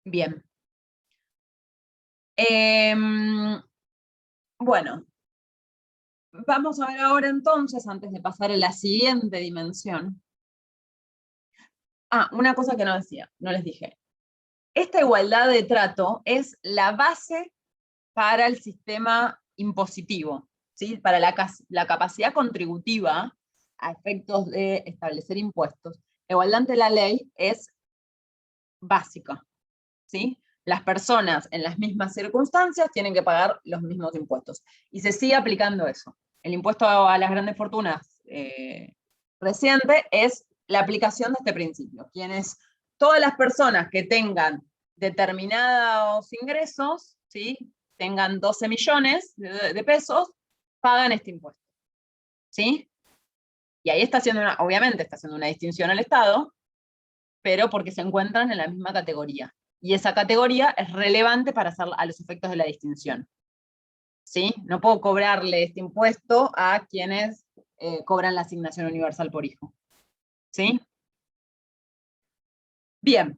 Bien. Bueno, vamos a ver ahora entonces, antes de pasar a la siguiente dimensión. Ah, una cosa que no decía, no les dije. Esta igualdad de trato es la base para el sistema impositivo, ¿sí? Para la capacidad contributiva a efectos de establecer impuestos. La igualdad ante la ley es básica, ¿sí? Las personas en las mismas circunstancias tienen que pagar los mismos impuestos. Y se sigue aplicando eso. El impuesto a las grandes fortunas reciente es la aplicación de este principio. Todas las personas que tengan determinados ingresos, ¿sí? Tengan 12 millones de pesos, pagan este impuesto. ¿Sí? Y ahí está haciendo obviamente está haciendo una distinción al Estado, pero porque se encuentran en la misma categoría. Y esa categoría es relevante para hacer a los efectos de la distinción. ¿Sí? No puedo cobrarle este impuesto a quienes cobran la asignación universal por hijo. ¿Sí? Bien.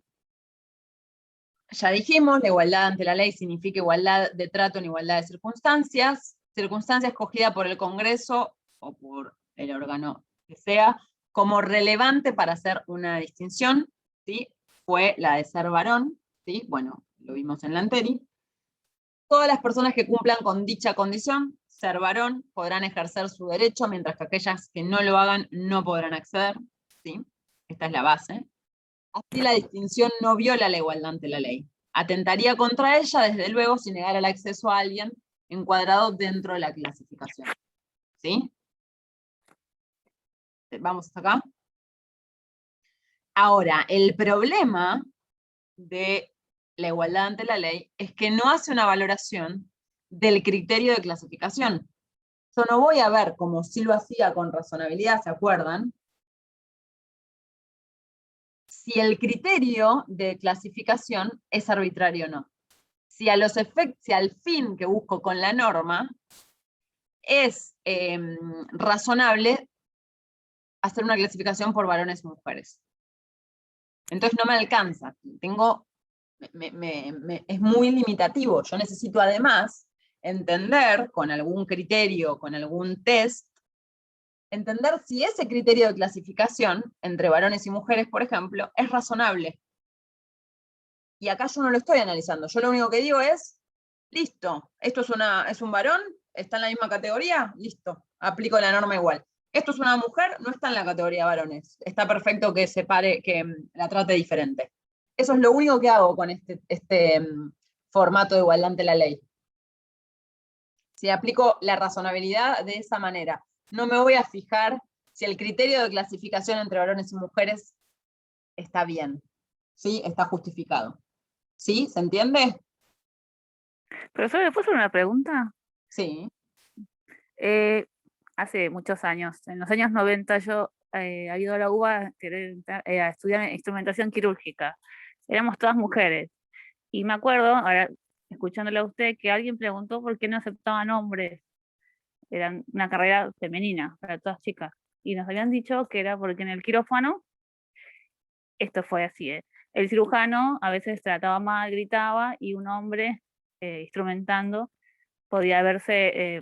Ya dijimos, la igualdad ante la ley significa igualdad de trato en igualdad de circunstancias, circunstancia escogida por el Congreso o por el órgano que sea, como relevante para hacer una distinción, ¿sí? Fue la de ser varón, ¿sí? Bueno, lo vimos en la anterior. Todas las personas que cumplan con dicha condición, ser varón, podrán ejercer su derecho, mientras que aquellas que no lo hagan no podrán acceder, ¿sí? Esta es la base. Así la distinción no viola la igualdad ante la ley. Atentaría contra ella, desde luego, si negara el acceso a alguien encuadrado dentro de la clasificación. ¿Sí? Vamos hasta acá. Ahora, el problema de la igualdad ante la ley es que no hace una valoración del criterio de clasificación. Yo no voy a ver, como sí lo hacía con razonabilidad, ¿se acuerdan? Si el criterio de clasificación es arbitrario o no. Si al fin que busco con la norma es razonable hacer una clasificación por varones y mujeres. Entonces no me alcanza. Es muy limitativo. Yo necesito además entender con algún criterio, con algún test, entender si ese criterio de clasificación entre varones y mujeres, por ejemplo, es razonable. Y acá yo no lo estoy analizando. Yo lo único que digo es, listo, esto es un varón, está en la misma categoría, listo, aplico la norma igual. Esto es una mujer, no está en la categoría de varones. Está perfecto que que la trate diferente. Eso es lo único que hago con este formato de igualdad ante la ley. Si aplico la razonabilidad de esa manera, no me voy a fijar si el criterio de clasificación entre varones y mujeres está bien, ¿sí? Está justificado. ¿Sí? ¿Se entiende? Profesor, ¿le puedo hacer una pregunta? Sí. Hace muchos años, en los años 90, yo había ido a la UBA a estudiar instrumentación quirúrgica. Éramos todas mujeres. Y me acuerdo, ahora escuchándole a usted, que alguien preguntó por qué no aceptaban hombres. Era una carrera femenina para todas chicas. y nos habían dicho que era porque en el quirófano, esto fue así, el cirujano a veces trataba mal, gritaba, y un hombre instrumentando podía verse,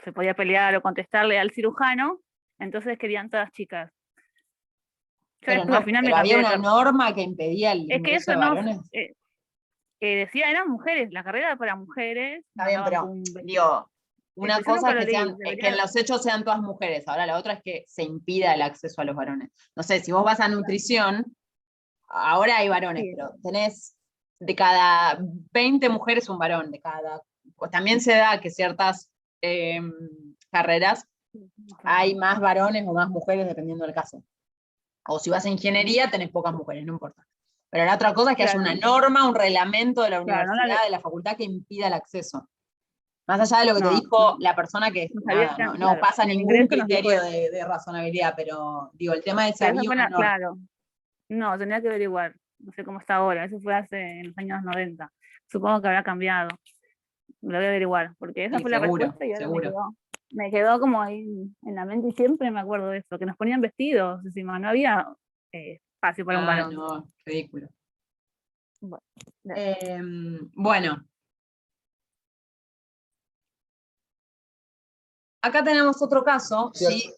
se podía pelear o contestarle al cirujano, entonces querían todas chicas. Yo Pero, después al no, final me pero había cambié de una norma que impedía el Es que ingreso eso de no, varones. decía, eran mujeres, la carrera era para mujeres. Está nos bien, daban pero como un vestido. digo, una Eso yo cosa nunca es lo que, leí, sean, que en los hechos sean todas mujeres, ahora la otra es que se impida el acceso a los varones. No sé, si vos vas a nutrición, ahora hay varones, Sí. pero tenés de cada 20 mujeres un varón, pues también se da que ciertas carreras hay más varones o más mujeres dependiendo del caso. O si vas a ingeniería tenés pocas mujeres, no importa. Pero la otra cosa es que haya una norma, un reglamento de la Claro, universidad, de la facultad que impida el acceso. Más allá de lo que te No, dijo la persona que no nada, sabía, no claro, pasa en el ningún ingreso nos dijo criterio eso. de razonabilidad, pero digo, el tema de si Pero eso había fue una norma. claro, no, tenía que averiguar, no sé cómo está ahora, eso fue hace en los años 90. Supongo que habrá cambiado, lo voy a averiguar, porque esa Sí, fue la seguro, respuesta y ahora seguro. me quedó como ahí en la mente y siempre me acuerdo de eso, que nos ponían vestidos encima, no había espacio para un varón. No, ridículo. Bueno, Bueno. Acá tenemos otro caso, sí.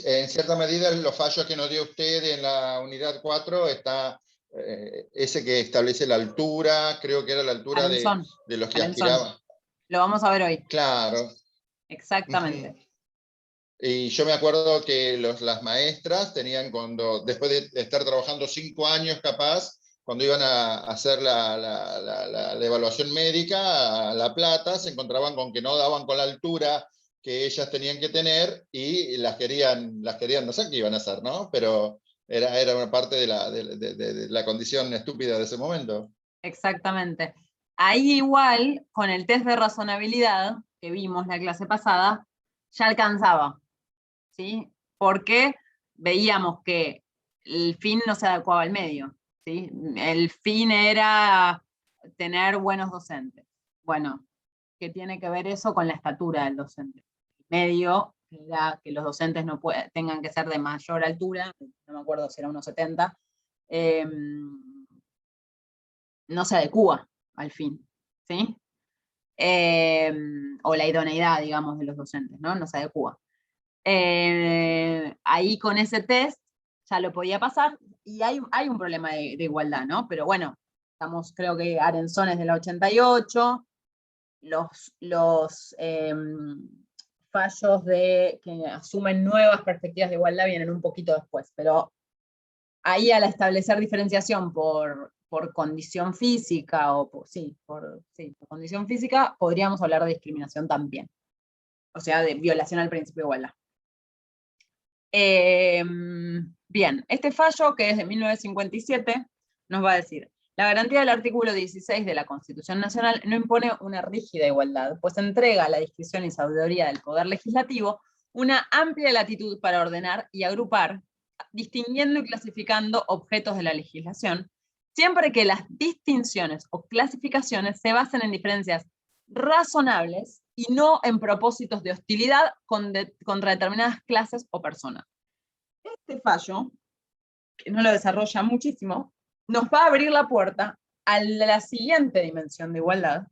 En cierta medida, los fallos que nos dio usted en la unidad 4 está ese que establece la altura, creo que era la altura Arenzón, de los que Arenzón. aspiraban. Lo vamos a ver hoy. Claro. Exactamente. Y yo me acuerdo que las maestras tenían, después de estar trabajando 5 años capaz, cuando iban a hacer la evaluación médica, a La Plata, se encontraban con que no daban con la altura que ellas tenían que tener y las querían, no sé qué iban a hacer, ¿no? Pero era una parte de la condición estúpida de ese momento. Exactamente. Ahí igual, con el test de razonabilidad que vimos la clase pasada, ya alcanzaba, ¿sí? Porque veíamos que el fin no se adecuaba al medio, ¿sí? El fin era tener buenos docentes. Bueno, ¿qué tiene que ver eso con la estatura del docente? El medio era que los docentes no tengan que ser de mayor altura, no me acuerdo si era 1,70, no se adecua al fin, ¿sí? O la idoneidad, digamos, de los docentes, ¿no? No se adecua. Ahí con ese test ya lo podía pasar, y hay un problema de igualdad, ¿no? Pero bueno, creo que Arenzón es de la 88, los fallos que asumen nuevas perspectivas de igualdad vienen un poquito después, pero ahí al establecer diferenciación por condición física, o por condición física, podríamos hablar de discriminación también. O sea, de violación al principio de igualdad. Bien, este fallo, que es de 1957, nos va a decir: la garantía del artículo 16 de la Constitución Nacional no impone una rígida igualdad, pues entrega a la discreción y sabiduría del Poder Legislativo una amplia latitud para ordenar y agrupar, distinguiendo y clasificando objetos de la legislación, siempre que las distinciones o clasificaciones se basen en diferencias razonables y no en propósitos de hostilidad contra determinadas clases o personas. Este fallo, que no lo desarrolla muchísimo, nos va a abrir la puerta a la siguiente dimensión de igualdad,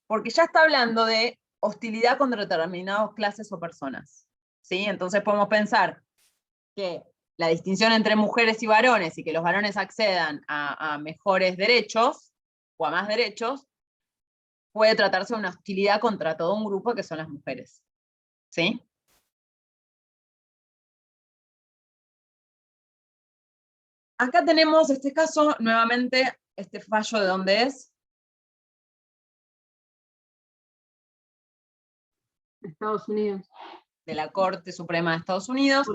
porque ya está hablando de hostilidad contra determinadas clases o personas, ¿sí? Entonces podemos pensar que la distinción entre mujeres y varones, y que los varones accedan a mejores derechos, o a más derechos, puede tratarse de una hostilidad contra todo un grupo que son las mujeres, ¿sí? Acá tenemos este caso, nuevamente, este fallo de dónde es. Estados Unidos. De la Corte Suprema de Estados Unidos,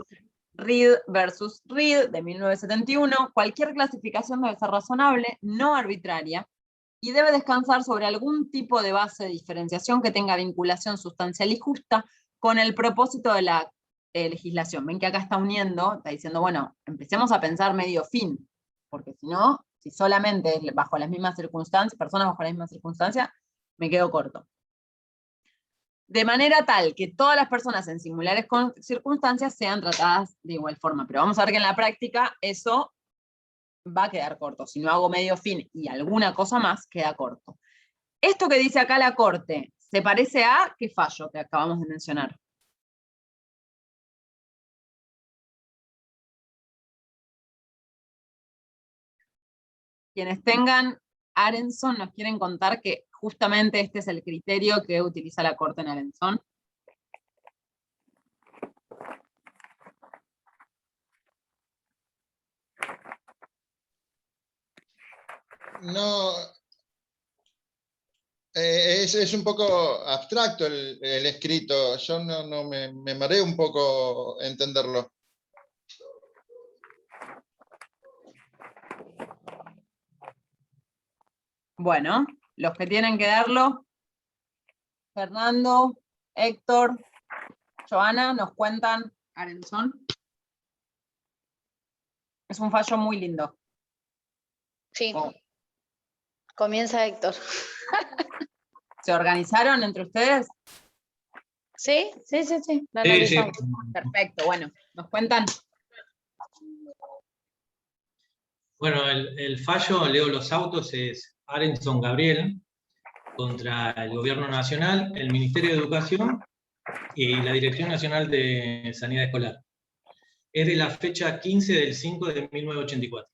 Reed versus Reed, de 1971. Cualquier clasificación debe ser razonable, no arbitraria, y debe descansar sobre algún tipo de base de diferenciación que tenga vinculación sustancial y justa con el propósito de la legislación. Ven que acá está uniendo, está diciendo, bueno, empecemos a pensar medio fin, porque si no, si solamente es bajo las mismas circunstancias, personas bajo las mismas circunstancias, me quedo corto. de manera tal que todas las personas en similares circunstancias sean tratadas de igual forma. Pero vamos a ver que en la práctica eso va a quedar corto. Si no hago medio fin y alguna cosa más, queda corto. Esto que dice acá la Corte, ¿se parece a qué fallo que acabamos de mencionar? Quienes tengan Arenson nos quieren contar que justamente este es el criterio que utiliza la Corte en Arenson. No, es un poco abstracto el escrito. Yo no me mareo un poco entenderlo. Bueno, los que tienen que darlo, Fernando, Héctor, Joana, nos cuentan Arenson. Es un fallo muy lindo. Sí, Oh. comienza Héctor. ¿Se organizaron entre ustedes? ¿Sí? Sí, sí, sí. Lo Sí, sí. analizamos. Perfecto, bueno, nos cuentan. Bueno, el fallo, leo los autos, es Arenson Gabriel contra el Gobierno Nacional, el Ministerio de Educación y la Dirección Nacional de Sanidad Escolar. Es de la fecha 15 del 5 de 1984.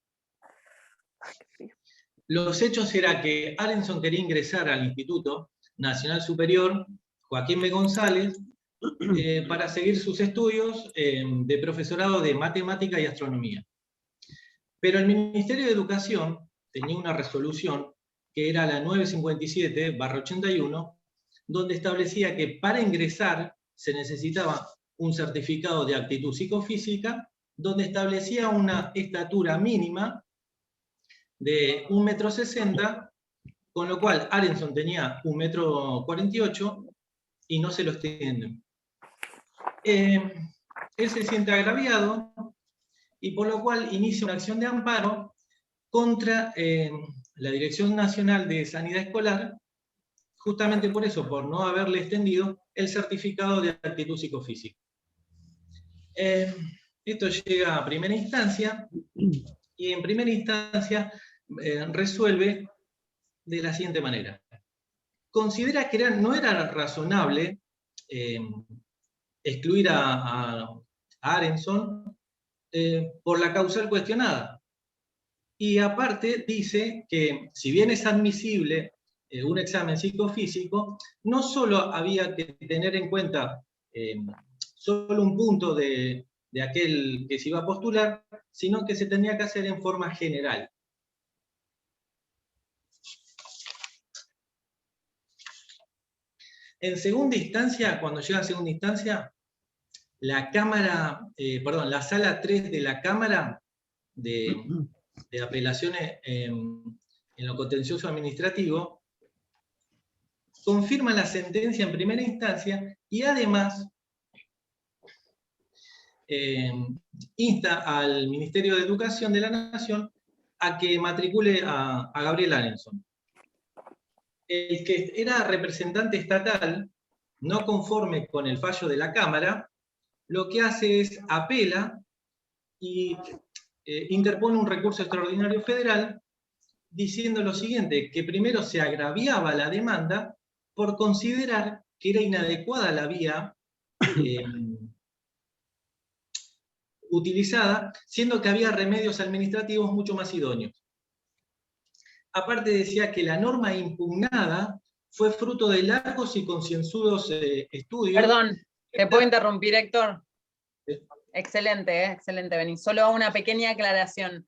Los hechos era que Arenson quería ingresar al Instituto Nacional Superior Joaquín B. González para seguir sus estudios de profesorado de matemática y astronomía. Pero el Ministerio de Educación tenía una resolución que era la 957/81, donde establecía que para ingresar se necesitaba un certificado de aptitud psicofísica, donde establecía una estatura mínima de 1,60 m, con lo cual Arenson tenía 1,48 m y no se lo extienden. Él se siente agraviado y por lo cual inicia una acción de amparo contra la Dirección Nacional de Sanidad Escolar, justamente por eso, por no haberle extendido el certificado de aptitud psicofísica. Esto llega a primera instancia, y en primera instancia resuelve de la siguiente manera. Considera que no era razonable excluir a Arenson por la causal cuestionada. Y aparte dice que si bien es admisible un examen psicofísico, no solo había que tener en cuenta solo un punto de aquel que se iba a postular, sino que se tenía que hacer en forma general. En segunda instancia, cuando llega a segunda instancia, la la sala 3 de la Cámara de Apelaciones en lo contencioso administrativo confirma la sentencia en primera instancia y además insta al Ministerio de Educación de la Nación a que matricule a Gabriel Arenson. El que era representante estatal, no conforme con el fallo de la Cámara, lo que hace es apela y interpone un recurso extraordinario federal diciendo lo siguiente, que primero se agraviaba la demanda por considerar que era inadecuada la vía utilizada, siendo que había remedios administrativos mucho más idóneos. Aparte decía que la norma impugnada fue fruto de largos y concienzudos estudios. Perdón, ¿te puedo interrumpir, Héctor? Excelente, excelente, Beni. Solo una pequeña aclaración.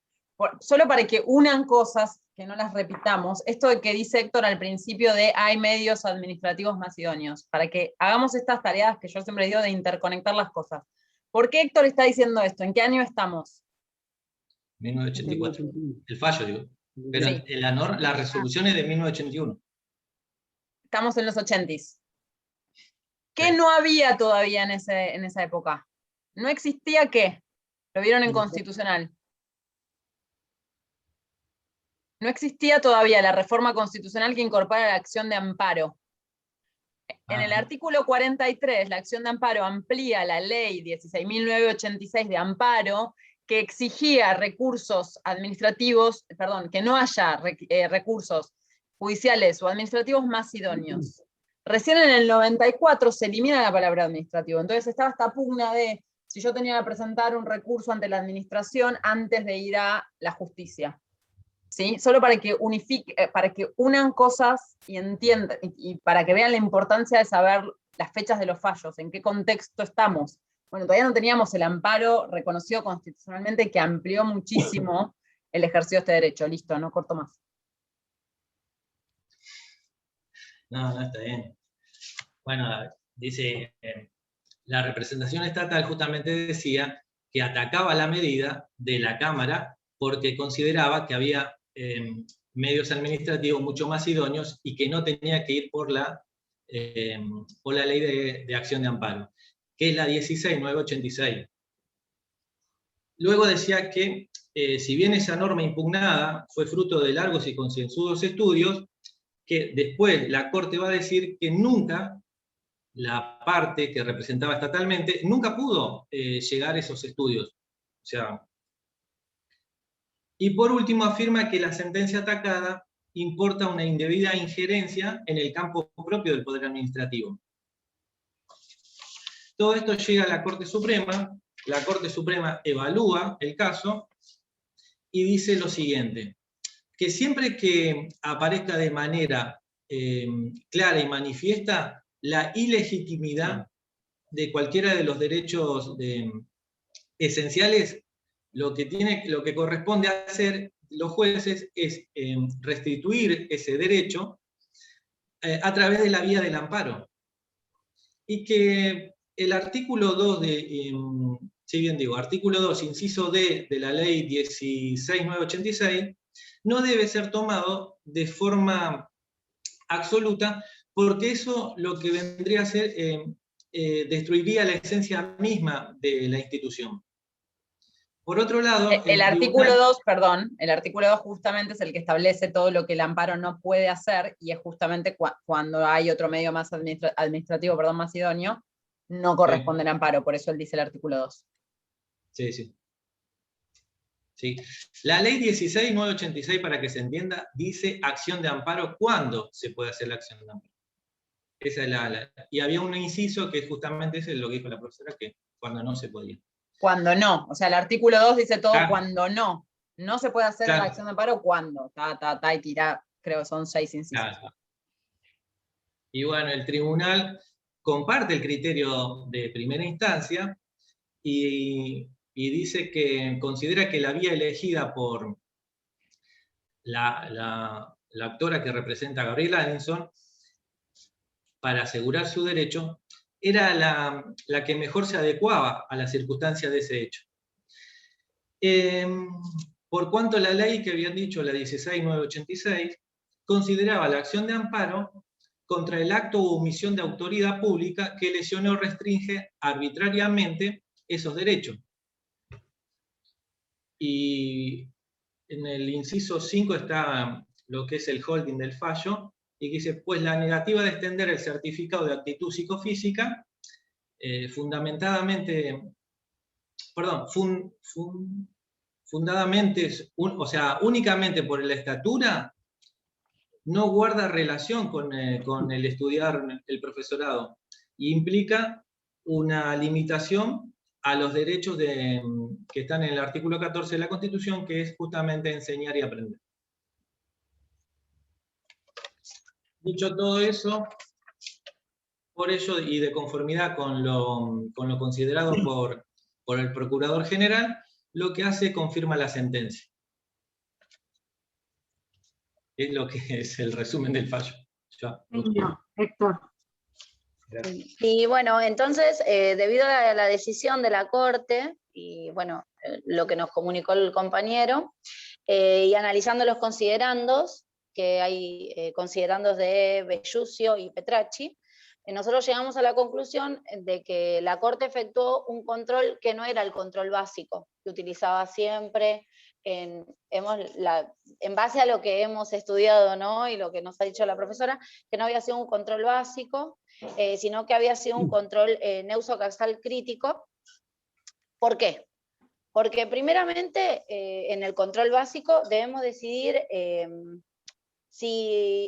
Solo para que unan cosas, que no las repitamos, esto de que dice Héctor al principio de hay medios administrativos más idóneos, para que hagamos estas tareas que yo siempre digo de interconectar las cosas. ¿Por qué Héctor está diciendo esto? ¿En qué año estamos? 1984. El fallo, digo. Pero Sí. la resolución es de 1981. Estamos en los 80s. ¿Qué no había todavía en esa época? ¿No existía qué? Lo vieron en Constitucional. No existía todavía la reforma constitucional que incorpora la acción de amparo. En el Ajá. artículo 43, la acción de amparo amplía la ley 16.986 de amparo, que exigía recursos administrativos, perdón, que no haya recursos judiciales o administrativos más idóneos. Recién en el 94 se elimina la palabra administrativo, entonces estaba esta pugna de si yo tenía que presentar un recurso ante la administración antes de ir a la justicia. ¿Sí? Solo para que para que unan cosas y entiendan, y para que vean la importancia de saber las fechas de los fallos, en qué contexto estamos. Bueno, todavía no teníamos el amparo reconocido constitucionalmente que amplió muchísimo el ejercicio de este derecho. Listo, no corto más. No, está bien. Bueno, dice, la representación estatal justamente decía que atacaba la medida de la Cámara porque consideraba que había medios administrativos mucho más idóneos y que no tenía que ir por la ley de acción de amparo, que es la 16.986. Luego decía que, si bien esa norma impugnada fue fruto de largos y concienzudos estudios, que después la Corte va a decir que nunca la parte que representaba estatalmente nunca pudo llegar a esos estudios. O sea, y por último afirma que la sentencia atacada importa una indebida injerencia en el campo propio del Poder Administrativo. Todo esto llega a la Corte Suprema evalúa el caso y dice lo siguiente, que siempre que aparezca de manera clara y manifiesta la ilegitimidad de cualquiera de los derechos esenciales, lo que corresponde hacer los jueces es restituir ese derecho a través de la vía del amparo. Y que el artículo 2 artículo 2, inciso D de la ley 16.986, no debe ser tomado de forma absoluta, porque eso lo que vendría a ser destruiría la esencia misma de la institución. Por otro lado, el artículo 2, perdón, el artículo 2 justamente es el que establece todo lo que el amparo no puede hacer, y es justamente cuando hay otro medio más administrativo, perdón, más idóneo, no corresponde el amparo, por eso él dice el artículo 2. Sí, sí. Sí. La ley 16.986, para que se entienda, dice acción de amparo cuando se puede hacer la acción de amparo. Esa es y había un inciso que justamente es lo que dijo la profesora, que cuando no se podía. Cuando no, o sea, el artículo 2 dice todo Claro. cuando no. No se puede hacer Claro. la acción de amparo cuando. Y tirá, creo que son 6 incisos. Claro. Y bueno, el tribunal comparte el criterio de primera instancia y dice que considera que la vía elegida por la actora que representa a Gabriela Addison para asegurar su derecho era la que mejor se adecuaba a las circunstancias de ese hecho. Por cuanto la ley que habían dicho, la 16.986, consideraba la acción de amparo contra el acto o omisión de autoridad pública que lesione o restringe arbitrariamente esos derechos. Y en el inciso 5 está lo que es el holding del fallo, y que dice, pues la negativa de extender el certificado de aptitud psicofísica, únicamente por la estatura, no guarda relación con el estudiar el profesorado, y implica una limitación a los derechos que están en el artículo 14 de la Constitución, que es justamente enseñar y aprender. Dicho todo eso, por ello y de conformidad con lo considerado por el Procurador General, lo que hace confirma la sentencia. Es lo que es el resumen del fallo. Ya. No, Héctor. Y bueno, entonces, debido a la decisión de la Corte, y bueno, lo que nos comunicó el compañero, y analizando los considerandos, que hay considerandos de Bellusio y Petracci, nosotros llegamos a la conclusión de que la Corte efectuó un control que no era el control básico, que utilizaba siempre en base a lo que hemos estudiado, ¿no? Y lo que nos ha dicho la profesora, que no había sido un control básico, sino que había sido un control neusocausal crítico. ¿Por qué? Porque primeramente en el control básico debemos decidir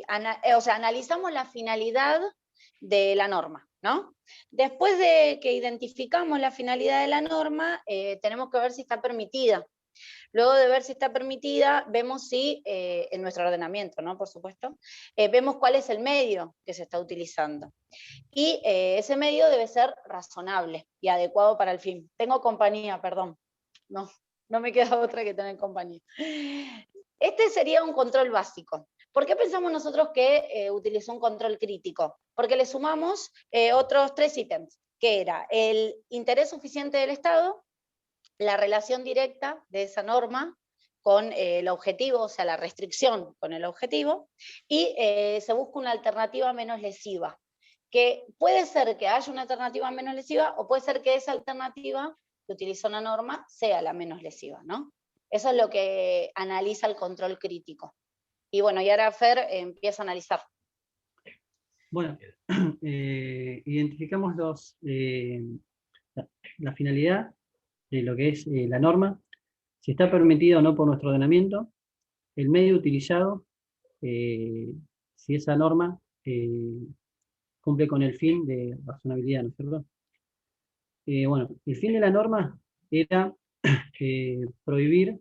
analizamos la finalidad de la norma, ¿no? Después de que identificamos la finalidad de la norma, tenemos que ver si está permitida. Luego de ver si está permitida, vemos si, en nuestro ordenamiento, ¿no? Por supuesto, vemos cuál es el medio que se está utilizando. Y ese medio debe ser razonable y adecuado para el fin. Tengo compañía, perdón. No me queda otra que tener compañía. Este sería un control básico. ¿Por qué pensamos nosotros que utilizó un control crítico? Porque le sumamos otros 3 ítems, que era el interés suficiente del Estado, la relación directa de esa norma con el objetivo, o sea, la restricción con el objetivo, y se busca una alternativa menos lesiva, que puede ser que haya una alternativa menos lesiva, o puede ser que esa alternativa que utilizó una norma sea la menos lesiva, ¿no? Eso es lo que analiza el control crítico. Y bueno, y ahora Fer empieza a analizar. Bueno, identificamos la finalidad de lo que es la norma, si está permitida o no por nuestro ordenamiento, el medio utilizado, si esa norma cumple con el fin de razonabilidad, ¿no es cierto? Bueno, el fin de la norma era prohibir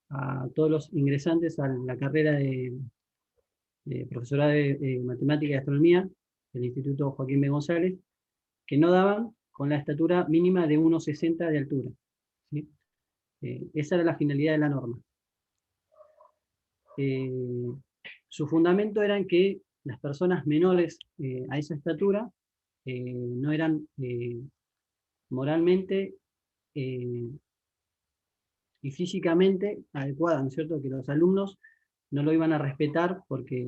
a todos los ingresantes a la carrera de profesorado de matemática y astronomía del Instituto Joaquín B. González, que no daban con la estatura mínima de 1,60 de altura, ¿sí? Esa era la finalidad de la norma. Su fundamento era en que las personas menores a esa estatura no eran moralmente y físicamente adecuadas, ¿no es cierto? Que los alumnos no lo iban a respetar porque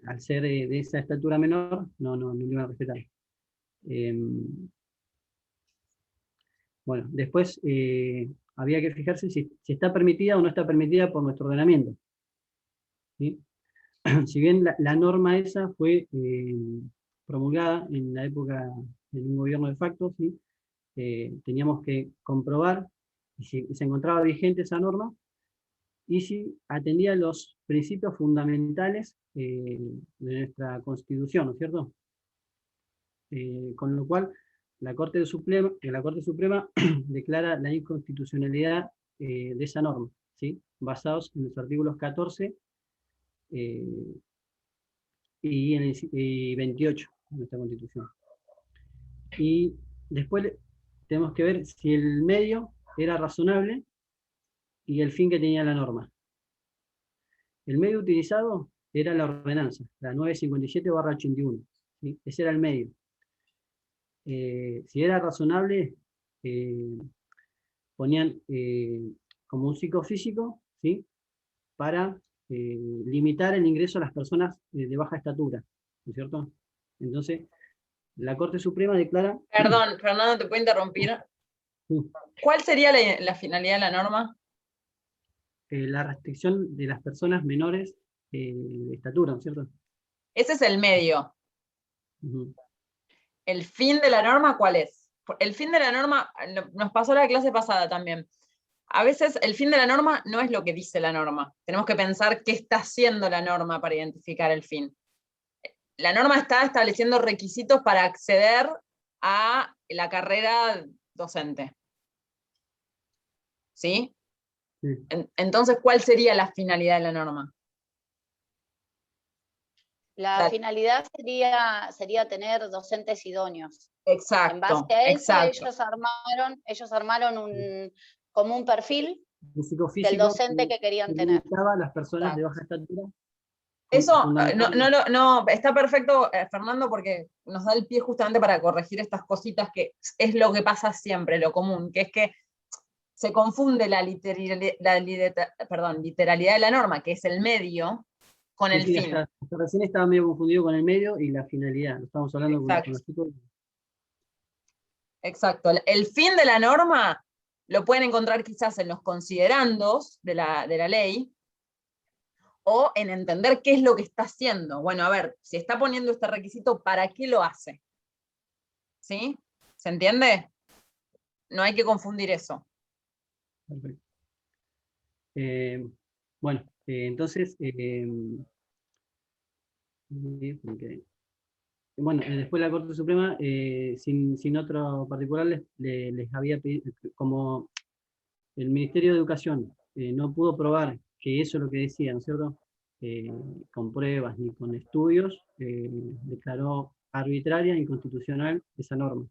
al ser de esa estatura menor, no lo iban a respetar. Bueno, después había que fijarse si está permitida o no está permitida por nuestro ordenamiento, ¿sí? Si bien la norma esa fue promulgada en la época de un gobierno de facto, ¿sí? Teníamos que comprobar si se encontraba vigente esa norma y si atendía los principios fundamentales de nuestra Constitución, ¿no es cierto? Con lo cual, la Corte Suprema declara la inconstitucionalidad de esa norma, ¿sí? Basados en los artículos 14 y 28 de nuestra Constitución. Y después tenemos que ver si el medio era razonable y el fin que tenía la norma. El medio utilizado era la ordenanza, la 957/81, ¿sí? Ese era el medio. Si era razonable, ponían como un psicofísico, ¿sí? Para limitar el ingreso a las personas de baja estatura, ¿no es cierto? Entonces, la Corte Suprema declara... Perdón, Fernando, ¿te puedo interrumpir? ¿Cuál sería la finalidad de la norma? La restricción de las personas menores de estatura, ¿no es cierto? Ese es el medio. Uh-huh. ¿El fin de la norma cuál es? El fin de la norma, nos pasó la clase pasada también. A veces el fin de la norma no es lo que dice la norma. Tenemos que pensar qué está haciendo la norma para identificar el fin. La norma está estableciendo requisitos para acceder a la carrera docente. ¿Sí? Sí. Entonces, ¿cuál sería la finalidad de la norma? La finalidad sería tener docentes idóneos. Exacto. En base a eso, ellos armaron como un perfil del docente que querían tener. A las personas de baja estatura. Eso no, está perfecto, Fernando, porque nos da el pie justamente para corregir estas cositas que es lo que pasa siempre, lo común, que es que se confunde la literalidad de la norma, que es el medio, con el fin. Hasta recién estaba medio confundido con el medio y la finalidad. Estamos hablando con los chicos. Exacto. El fin de la norma lo pueden encontrar quizás en los considerandos de la ley, o en entender qué es lo que está haciendo. Bueno, a ver, si está poniendo este requisito, ¿para qué lo hace? ¿Sí? ¿Se entiende? No hay que confundir eso. Perfecto. Bueno, entonces, bueno, después la Corte Suprema, sin otro particular, les había pedido, como el Ministerio de Educación no pudo probar que eso es lo que decía, ¿no es cierto? Con pruebas ni con estudios, declaró arbitraria e inconstitucional esa norma.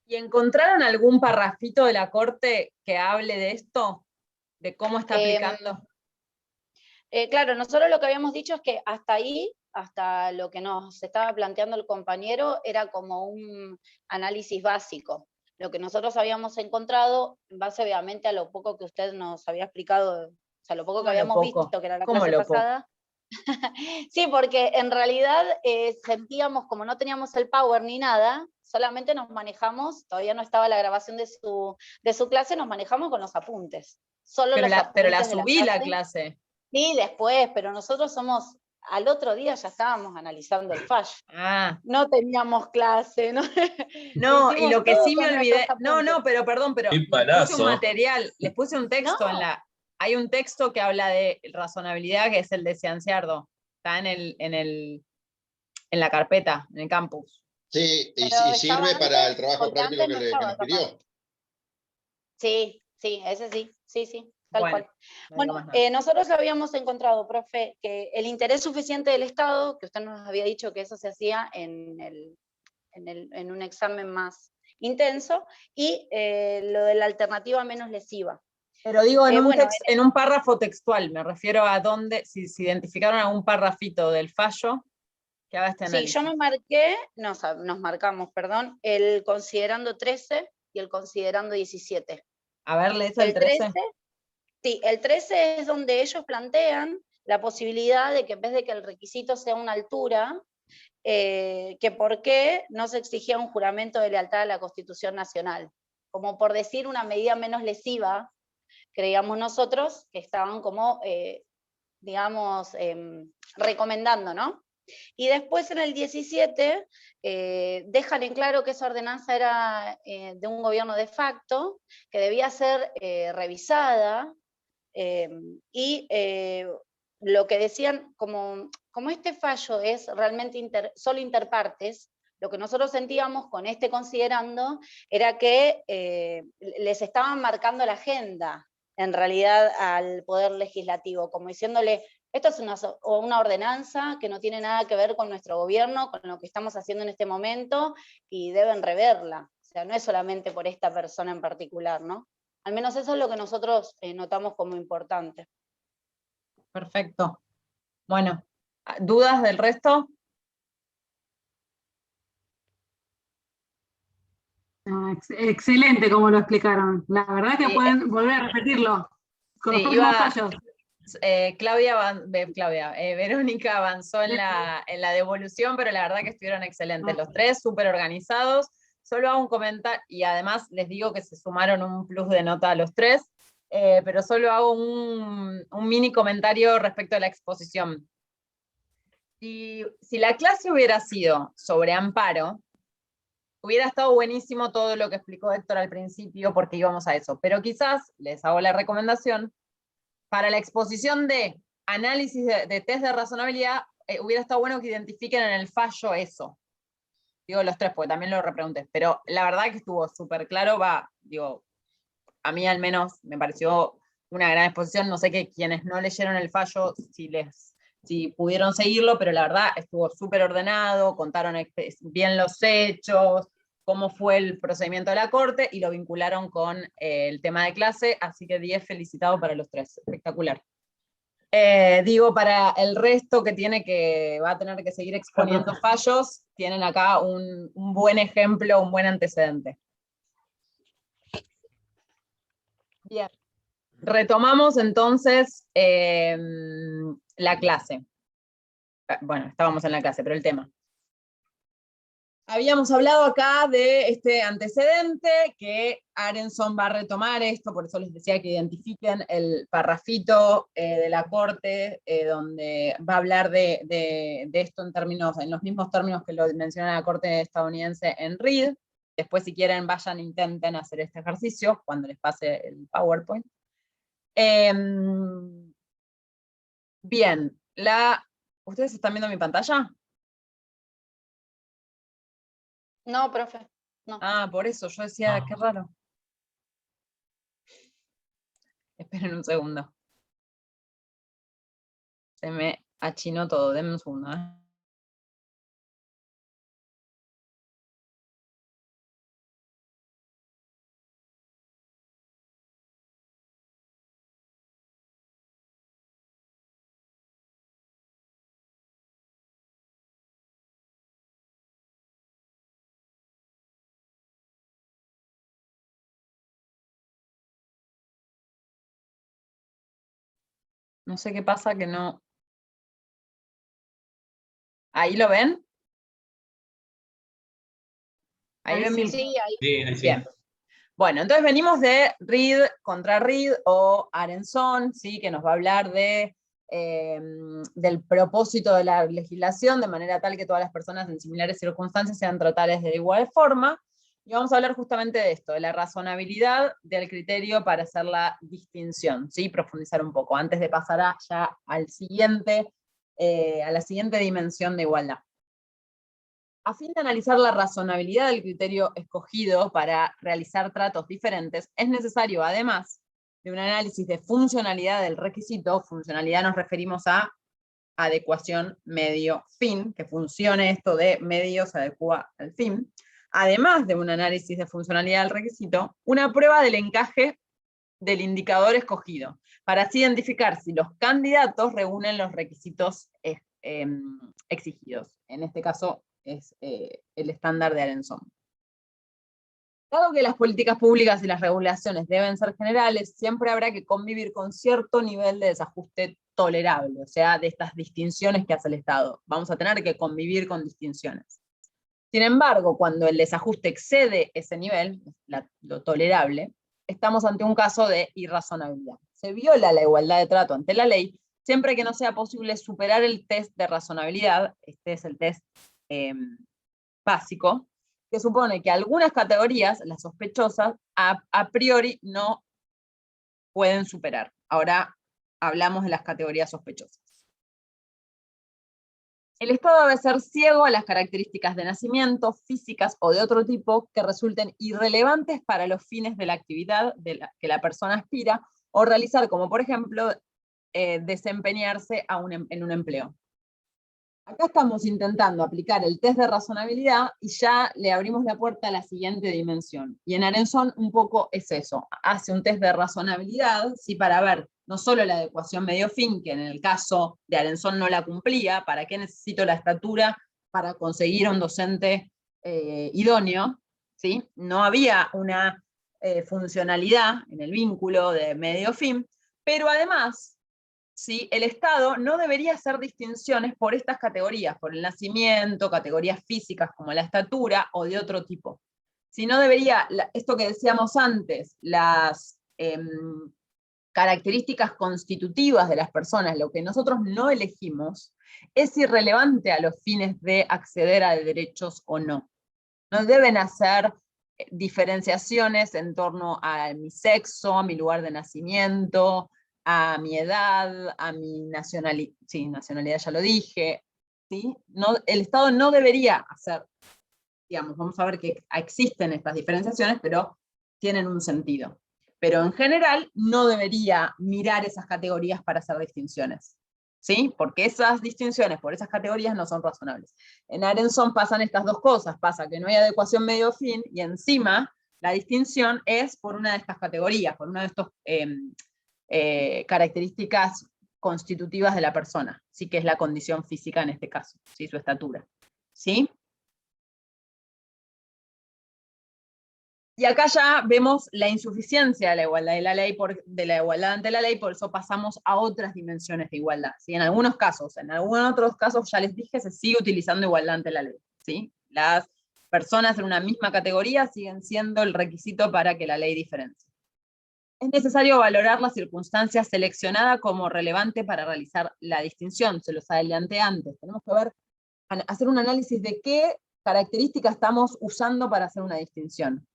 ¿Y encontraron algún parrafito de la Corte que hable de esto? ¿De cómo está aplicando? Claro, nosotros lo que habíamos dicho es que hasta ahí, hasta lo que nos estaba planteando el compañero, era como un análisis básico. Lo que nosotros habíamos encontrado, en base obviamente a lo poco que usted nos había explicado, o sea, lo poco que habíamos visto, que era la clase pasada. Sí, porque en realidad sentíamos, como no teníamos el power ni nada, solamente nos manejamos, todavía no estaba la grabación de su clase, nos manejamos con los apuntes. Solo pero, los apuntes pero la subí la clase. Sí, después, pero nosotros al otro día ya estábamos analizando el fallo. No teníamos clase, ¿no? No, y lo que sí me olvidé, no, pero perdón, pero les puse un material, les puse un texto hay un texto que habla de razonabilidad, que es el de Cianciardo, está en la carpeta, en el campus. Sí, y sirve para el trabajo práctico que nos pidió. Sí, ese sí. Tal cual. Bueno, no nosotros habíamos encontrado, profe, que el interés suficiente del Estado, que usted nos había dicho que eso se hacía en un examen más intenso, y lo de la alternativa menos lesiva. Pero digo, en un párrafo textual, me refiero a dónde, si identificaron algún parrafito del fallo que haga este análisis. Sí, yo me marqué, nos marcamos, perdón, el considerando 13 y el considerando 17. A ver, ¿lees el 13? Sí, el 13 es donde ellos plantean la posibilidad de que en vez de que el requisito sea una altura, que por qué no se exigía un juramento de lealtad a la Constitución Nacional. Como por decir una medida menos lesiva, creíamos nosotros que estaban como, digamos, recomendando, ¿no? Y después en el 17 dejan en claro que esa ordenanza era de un gobierno de facto, que debía ser revisada, y lo que decían, como este fallo es realmente solo interpartes, lo que nosotros sentíamos con este considerando era que les estaban marcando la agenda, en realidad, al Poder Legislativo, como diciéndole, esto es una ordenanza que no tiene nada que ver con nuestro gobierno, con lo que estamos haciendo en este momento, y deben reverla. O sea, no es solamente por esta persona en particular, ¿no? Al menos eso es lo que nosotros notamos como importante. Perfecto. Bueno, ¿dudas del resto? Excelente como lo explicaron. La verdad que pueden volver a repetirlo con los próximos fallos. Verónica avanzó en la devolución, pero la verdad que estuvieron excelentes. Los tres, súper organizados. Solo hago un comentario, y además les digo que se sumaron un plus de nota a los tres, pero solo hago un mini comentario respecto a la exposición. Si la clase hubiera sido sobre amparo, hubiera estado buenísimo todo lo que explicó Héctor al principio, porque íbamos a eso, pero quizás, les hago la recomendación, para la exposición de análisis de test de razonabilidad, hubiera estado bueno que identifiquen en el fallo eso. Digo los tres, porque también lo repregunté, pero la verdad que estuvo súper claro, a mí al menos me pareció una gran exposición, no sé que quienes no leyeron el fallo, si pudieron seguirlo, pero la verdad estuvo súper ordenado, contaron bien los hechos, cómo fue el procedimiento de la Corte, y lo vincularon con el tema de clase, así que 10 felicitado para los tres, espectacular. Digo, para el resto que va a tener que seguir exponiendo fallos, tienen acá un buen ejemplo, un buen antecedente. Bien. Retomamos entonces la clase. Bueno, estábamos en la clase, pero el tema. Habíamos hablado acá de este antecedente, que Arenson va a retomar esto, por eso les decía que identifiquen el parrafito de la Corte, donde va a hablar de esto en los mismos términos que lo menciona la Corte estadounidense en Reed. Después, si quieren, vayan e intenten hacer este ejercicio cuando les pase el PowerPoint. Bien, ¿ustedes están viendo mi pantalla? No, profe, no. Ah, por eso, yo decía, qué raro. Esperen un segundo. Se me achinó todo, denme un segundo. No sé qué pasa que no... ¿Ahí lo ven? ¿Ahí ven mi... Sí, ahí. Sí, sí. Bien. Bueno, entonces venimos de Reed contra Reed o Arenson, ¿sí? Que nos va a hablar del propósito de la legislación, de manera tal que todas las personas en similares circunstancias sean tratadas de igual forma. Y vamos a hablar justamente de esto, de la razonabilidad del criterio para hacer la distinción, ¿sí? Profundizar un poco, antes de pasar ya a la siguiente dimensión de igualdad. A fin de analizar la razonabilidad del criterio escogido para realizar tratos diferentes, es necesario, además de un análisis de funcionalidad del requisito, funcionalidad nos referimos a adecuación medio-fin, que funcione esto de medio se adecua al fin, además de un análisis de funcionalidad del requisito, una prueba del encaje del indicador escogido, para así identificar si los candidatos reúnen los requisitos exigidos. En este caso es el estándar de Arenson. Dado que las políticas públicas y las regulaciones deben ser generales, siempre habrá que convivir con cierto nivel de desajuste tolerable, o sea, de estas distinciones que hace el Estado. Vamos a tener que convivir con distinciones. Sin embargo, cuando el desajuste excede ese nivel, lo tolerable, estamos ante un caso de irrazonabilidad. Se viola la igualdad de trato ante la ley siempre que no sea posible superar el test de razonabilidad, este es el test básico, que supone que algunas categorías, las sospechosas, a priori no pueden superar. Ahora hablamos de las categorías sospechosas. El Estado debe ser ciego a las características de nacimiento, físicas o de otro tipo que resulten irrelevantes para los fines de la actividad que la persona aspira o realizar, como por ejemplo, desempeñarse en un empleo. Acá estamos intentando aplicar el test de razonabilidad y ya le abrimos la puerta a la siguiente dimensión. Y en Arenson un poco es eso, hace un test de razonabilidad, ¿sí? Para ver no solo la adecuación medio-fin, que en el caso de Arenson no la cumplía, ¿para qué necesito la estatura para conseguir un docente idóneo? ¿Sí? No había una funcionalidad en el vínculo de medio-fin, pero además, ¿sí? El Estado no debería hacer distinciones por estas categorías, por el nacimiento, categorías físicas como la estatura o de otro tipo. Sino debería, esto que decíamos antes, las características constitutivas de las personas, lo que nosotros no elegimos, es irrelevante a los fines de acceder a derechos o no. No deben hacer diferenciaciones en torno a mi sexo, a mi lugar de nacimiento, a mi edad, a mi nacionalidad, sí, nacionalidad ya lo dije, ¿sí? No, el Estado no debería hacer, digamos, vamos a ver que existen estas diferenciaciones, pero tienen un sentido. Pero en general no debería mirar esas categorías para hacer distinciones, ¿sí? Porque esas distinciones por esas categorías no son razonables. En Arenson pasan estas dos cosas, pasa que no hay adecuación medio-fin, y encima la distinción es por una de estas categorías, por una de estos características constitutivas de la persona, ¿sí? Que es la condición física en este caso, ¿sí? Su estatura, ¿sí? Y acá ya vemos la insuficiencia de la igualdad de la igualdad ante la ley, por eso pasamos a otras dimensiones de igualdad, ¿sí? En algunos casos, en algunos otros casos ya les dije, se sigue utilizando igualdad ante la ley, ¿sí? personas en una misma categoría siguen siendo el requisito para que la ley diferencie. Es necesario valorar la circunstancia seleccionada como relevante para realizar la distinción. Se los adelanté antes. Tenemos que hacer un análisis de qué características estamos usando para hacer una distinción.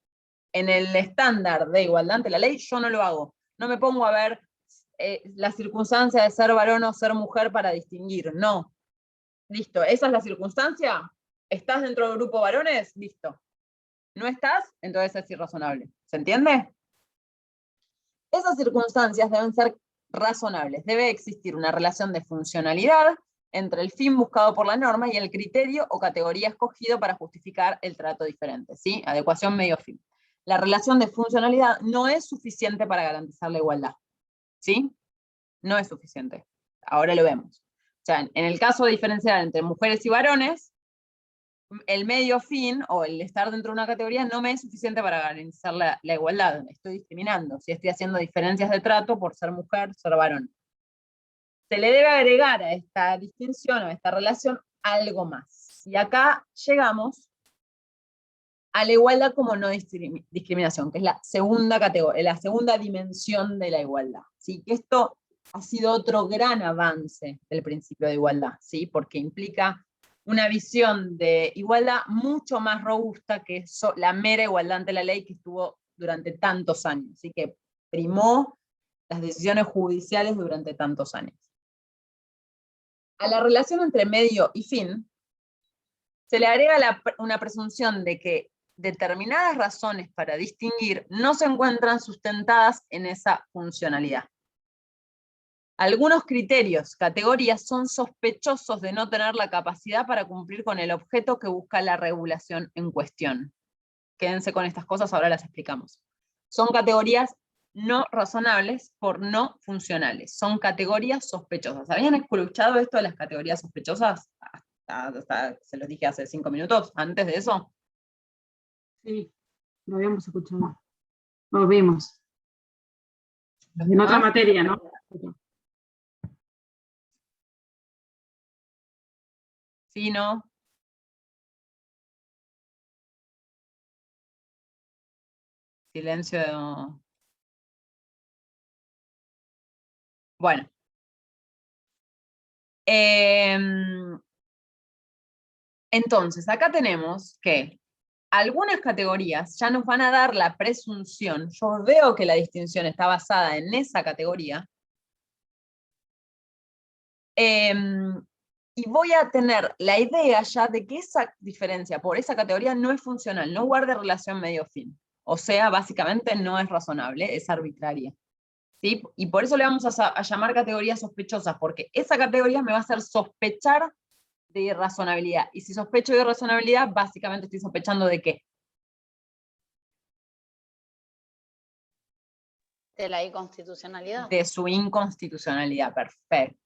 En el estándar de igualdad ante la ley, yo no lo hago. No me pongo a ver la circunstancia de ser varón o ser mujer para distinguir. No. Listo, esa es la circunstancia. ¿Estás dentro del grupo varones? Listo. ¿No estás? Entonces es irrazonable. ¿Se entiende? Esas circunstancias deben ser razonables. Debe existir una relación de funcionalidad entre el fin buscado por la norma y el criterio o categoría escogido para justificar el trato diferente. ¿Sí? Adecuación medio-fin. La relación de funcionalidad no es suficiente para garantizar la igualdad. ¿Sí? No es suficiente. Ahora lo vemos. O sea, en el caso de diferenciar entre mujeres y varones, el medio fin, o el estar dentro de una categoría, no me es suficiente para garantizar la igualdad. Estoy discriminando, si estoy haciendo diferencias de trato por ser mujer, ser varón. Se le debe agregar a esta distinción, a esta relación, algo más. Y acá llegamos a la igualdad como no discriminación, que es la segunda categoría, la segunda dimensión de la igualdad. ¿Sí? Que esto ha sido otro gran avance del principio de igualdad, ¿sí? Porque implica una visión de igualdad mucho más robusta que la mera igualdad ante la ley que estuvo durante tantos años, así que primó las decisiones judiciales durante tantos años. A la relación entre medio y fin se le agrega una presunción de que determinadas razones para distinguir no se encuentran sustentadas en esa funcionalidad. Algunos criterios, categorías, son sospechosos de no tener la capacidad para cumplir con el objeto que busca la regulación en cuestión. Quédense con estas cosas, ahora las explicamos. Son categorías no razonables por no funcionales. Son categorías sospechosas. ¿Habían escuchado esto de las categorías sospechosas? Hasta se los dije hace 5 minutos, antes de eso. Sí, lo habíamos escuchado. Lo vimos. En otra materia, ¿no? ¿Sí, no? Silencio. Bueno. Entonces, acá tenemos que algunas categorías ya nos van a dar la presunción. Yo veo que la distinción está basada en esa categoría. Y voy a tener la idea ya de que esa diferencia por esa categoría no es funcional, no guarda relación medio-fin. O sea, básicamente no es razonable, es arbitraria. ¿Sí? Y por eso le vamos a llamar categorías sospechosas, porque esa categoría me va a hacer sospechar de irrazonabilidad. Y si sospecho de irrazonabilidad, básicamente estoy sospechando ¿de qué? De la inconstitucionalidad. De su inconstitucionalidad, perfecto.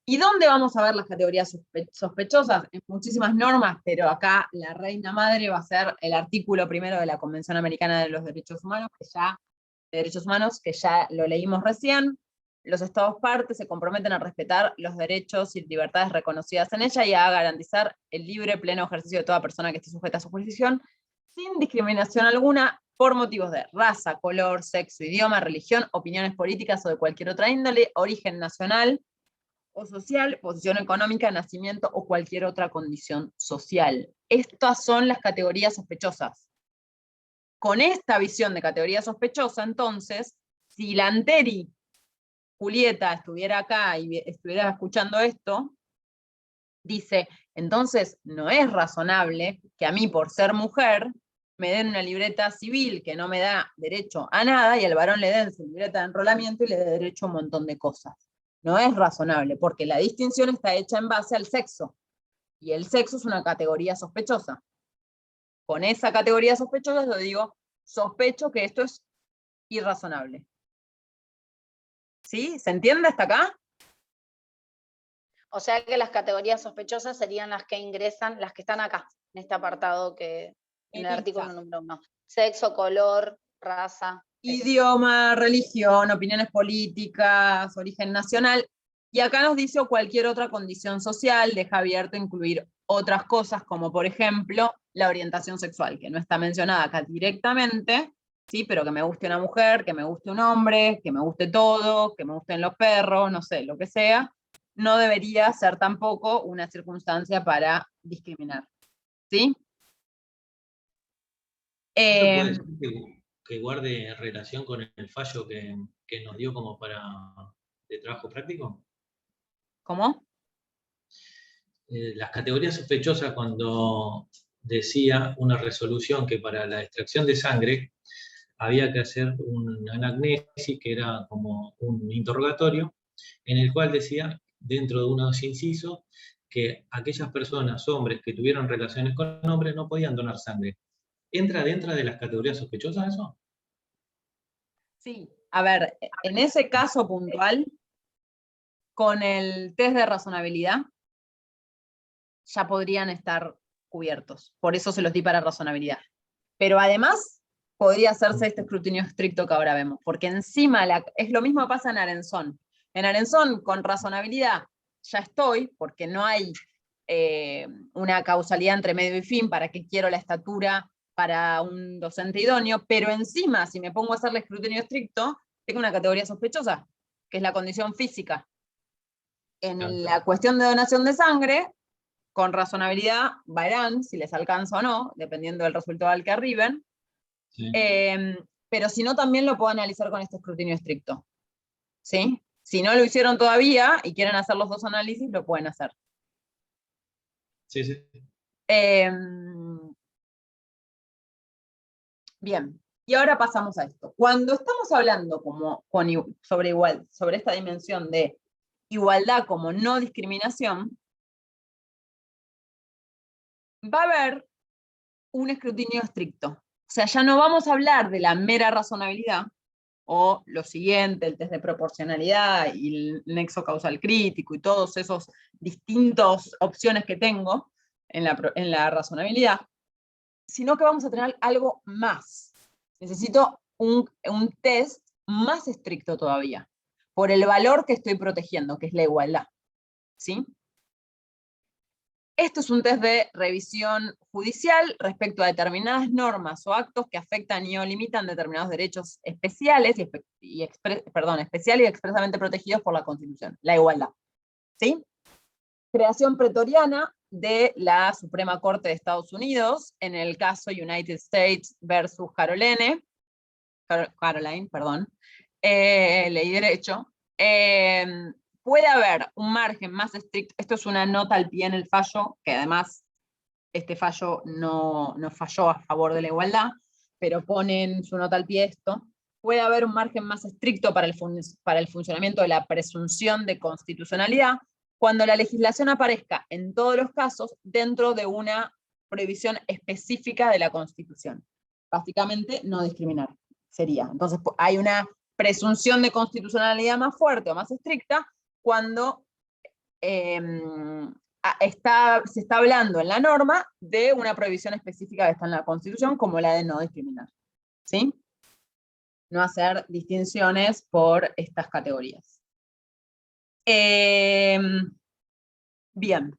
¿Y dónde vamos a ver las categorías sospechosas? En muchísimas normas, pero acá la reina madre va a ser el artículo primero de la Convención Americana de los Derechos Humanos, que ya lo leímos recién. Los Estados partes se comprometen a respetar los derechos y libertades reconocidas en ella y a garantizar el libre, pleno ejercicio de toda persona que esté sujeta a su jurisdicción, sin discriminación alguna, por motivos de raza, color, sexo, idioma, religión, opiniones políticas o de cualquier otra índole, origen nacional o social, posición económica, nacimiento o cualquier otra condición social. Estas son las categorías sospechosas. Con esta visión de categoría sospechosa, entonces, si la Anteri Julieta estuviera acá y estuviera escuchando esto, dice, entonces no es razonable que a mí por ser mujer me den una libreta civil que no me da derecho a nada y al varón le den su libreta de enrolamiento y le dé derecho a un montón de cosas. No es razonable, porque la distinción está hecha en base al sexo, y el sexo es una categoría sospechosa. Con esa categoría sospechosa yo digo, sospecho que esto es irrazonable. ¿Sí? ¿Se entiende hasta acá? O sea que las categorías sospechosas serían las que ingresan, las que están acá, en este apartado que en el artículo número 1. Sexo, color, raza. Idioma, religión, opiniones políticas, origen nacional. Y acá nos dice o cualquier otra condición social, deja abierto a incluir otras cosas, como por ejemplo la orientación sexual, que no está mencionada acá directamente, ¿sí? Pero que me guste una mujer, que me guste un hombre, que me guste todo, que me gusten los perros, no sé, lo que sea, no debería ser tampoco una circunstancia para discriminar. ¿Sí? ¿Esto puede ser que guarde relación con el fallo que nos dio como de trabajo práctico? ¿Cómo? Las categorías sospechosas, cuando decía una resolución que para la extracción de sangre había que hacer una anamnesis, que era como un interrogatorio, en el cual decía, dentro de unos incisos, que aquellas personas, hombres, que tuvieron relaciones con hombres no podían donar sangre. ¿Entra dentro de las categorías sospechosas eso? Sí, a ver, en ese caso puntual, con el test de razonabilidad, ya podrían estar cubiertos. Por eso se los di para razonabilidad. Pero además, podría hacerse este escrutinio estricto que ahora vemos, porque encima es lo mismo que pasa en Arenzón. En Arenzón, con razonabilidad, ya estoy, porque no hay una causalidad entre medio y fin, para qué quiero la estatura para un docente idóneo, pero encima, si me pongo a hacer el escrutinio estricto, tengo una categoría sospechosa, que es la condición física. En la cuestión de donación de sangre, con razonabilidad verán si les alcanza o no, dependiendo del resultado al que arriben, Sí. Pero si no, también lo puedo analizar con este escrutinio estricto. ¿Sí? Si no lo hicieron todavía y quieren hacer los dos análisis, lo pueden hacer. Sí, sí. Bien, y ahora pasamos a esto. Cuando estamos hablando sobre esta dimensión de igualdad como no discriminación, va a haber un escrutinio estricto. O sea, ya no vamos a hablar de la mera razonabilidad, o lo siguiente, el test de proporcionalidad y el nexo causal crítico y todos esos distintas opciones que tengo en la razonabilidad, sino que vamos a tener algo más. Necesito un test más estricto todavía, por el valor que estoy protegiendo, que es la igualdad. ¿Sí? Esto es un test de revisión judicial respecto a determinadas normas o actos que afectan y o limitan determinados derechos especiales y expresamente protegidos por la Constitución, la igualdad. ¿Sí? Creación pretoriana de la Suprema Corte de Estados Unidos, en el caso United States versus Caroline, leí derecho. Puede haber un margen más estricto, esto es una nota al pie en el fallo, que además este fallo no falló a favor de la igualdad, pero pone en su nota al pie esto. Puede haber un margen más estricto para el funcionamiento de la presunción de constitucionalidad cuando la legislación aparezca en todos los casos dentro de una prohibición específica de la Constitución. Básicamente, no discriminar sería. Entonces, hay una presunción de constitucionalidad más fuerte o más estricta cuando se está hablando en la norma de una prohibición específica que está en la Constitución, como la de no discriminar. ¿Sí? No hacer distinciones por estas categorías. Bien.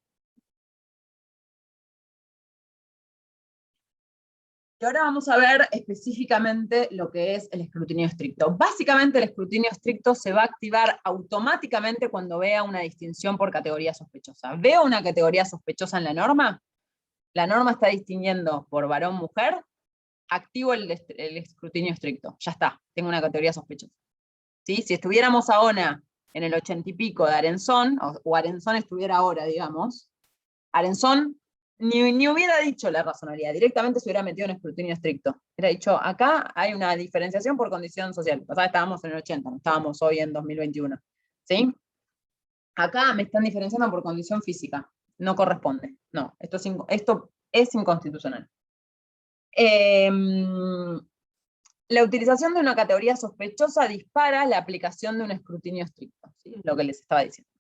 Y ahora vamos a ver específicamente lo que es el escrutinio estricto. Básicamente el escrutinio estricto se va a activar automáticamente cuando vea una distinción por categoría sospechosa. ¿Veo una categoría sospechosa en la norma? La norma está distinguiendo por varón-mujer, activo el escrutinio estricto. Ya está, tengo una categoría sospechosa. ¿Sí? Si estuviéramos ahora en el 80 y pico de Arenzón, o Arenzón estuviera ahora, digamos, Arenzón ni hubiera dicho la razonabilidad, directamente se hubiera metido en escrutinio estricto. Hubiera dicho, acá hay una diferenciación por condición social. Pasada estábamos en el 80, no estábamos hoy en 2021. ¿Sí? Acá me están diferenciando por condición física. No corresponde. No, esto es inconstitucional. La utilización de una categoría sospechosa dispara la aplicación de un escrutinio estricto. ¿Sí? Es lo que les estaba diciendo.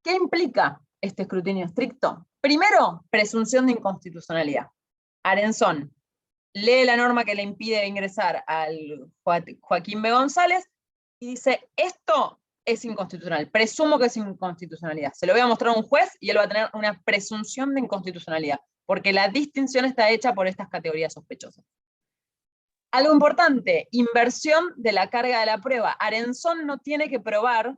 ¿Qué implica este escrutinio estricto? Primero, presunción de inconstitucionalidad. Arenzón lee la norma que le impide ingresar al Joaquín B. González y dice, esto es inconstitucional. Presumo que es inconstitucionalidad. Se lo voy a mostrar a un juez y él va a tener una presunción de inconstitucionalidad, porque la distinción está hecha por estas categorías sospechosas. Algo importante, inversión de la carga de la prueba. Arenzón no tiene que probar,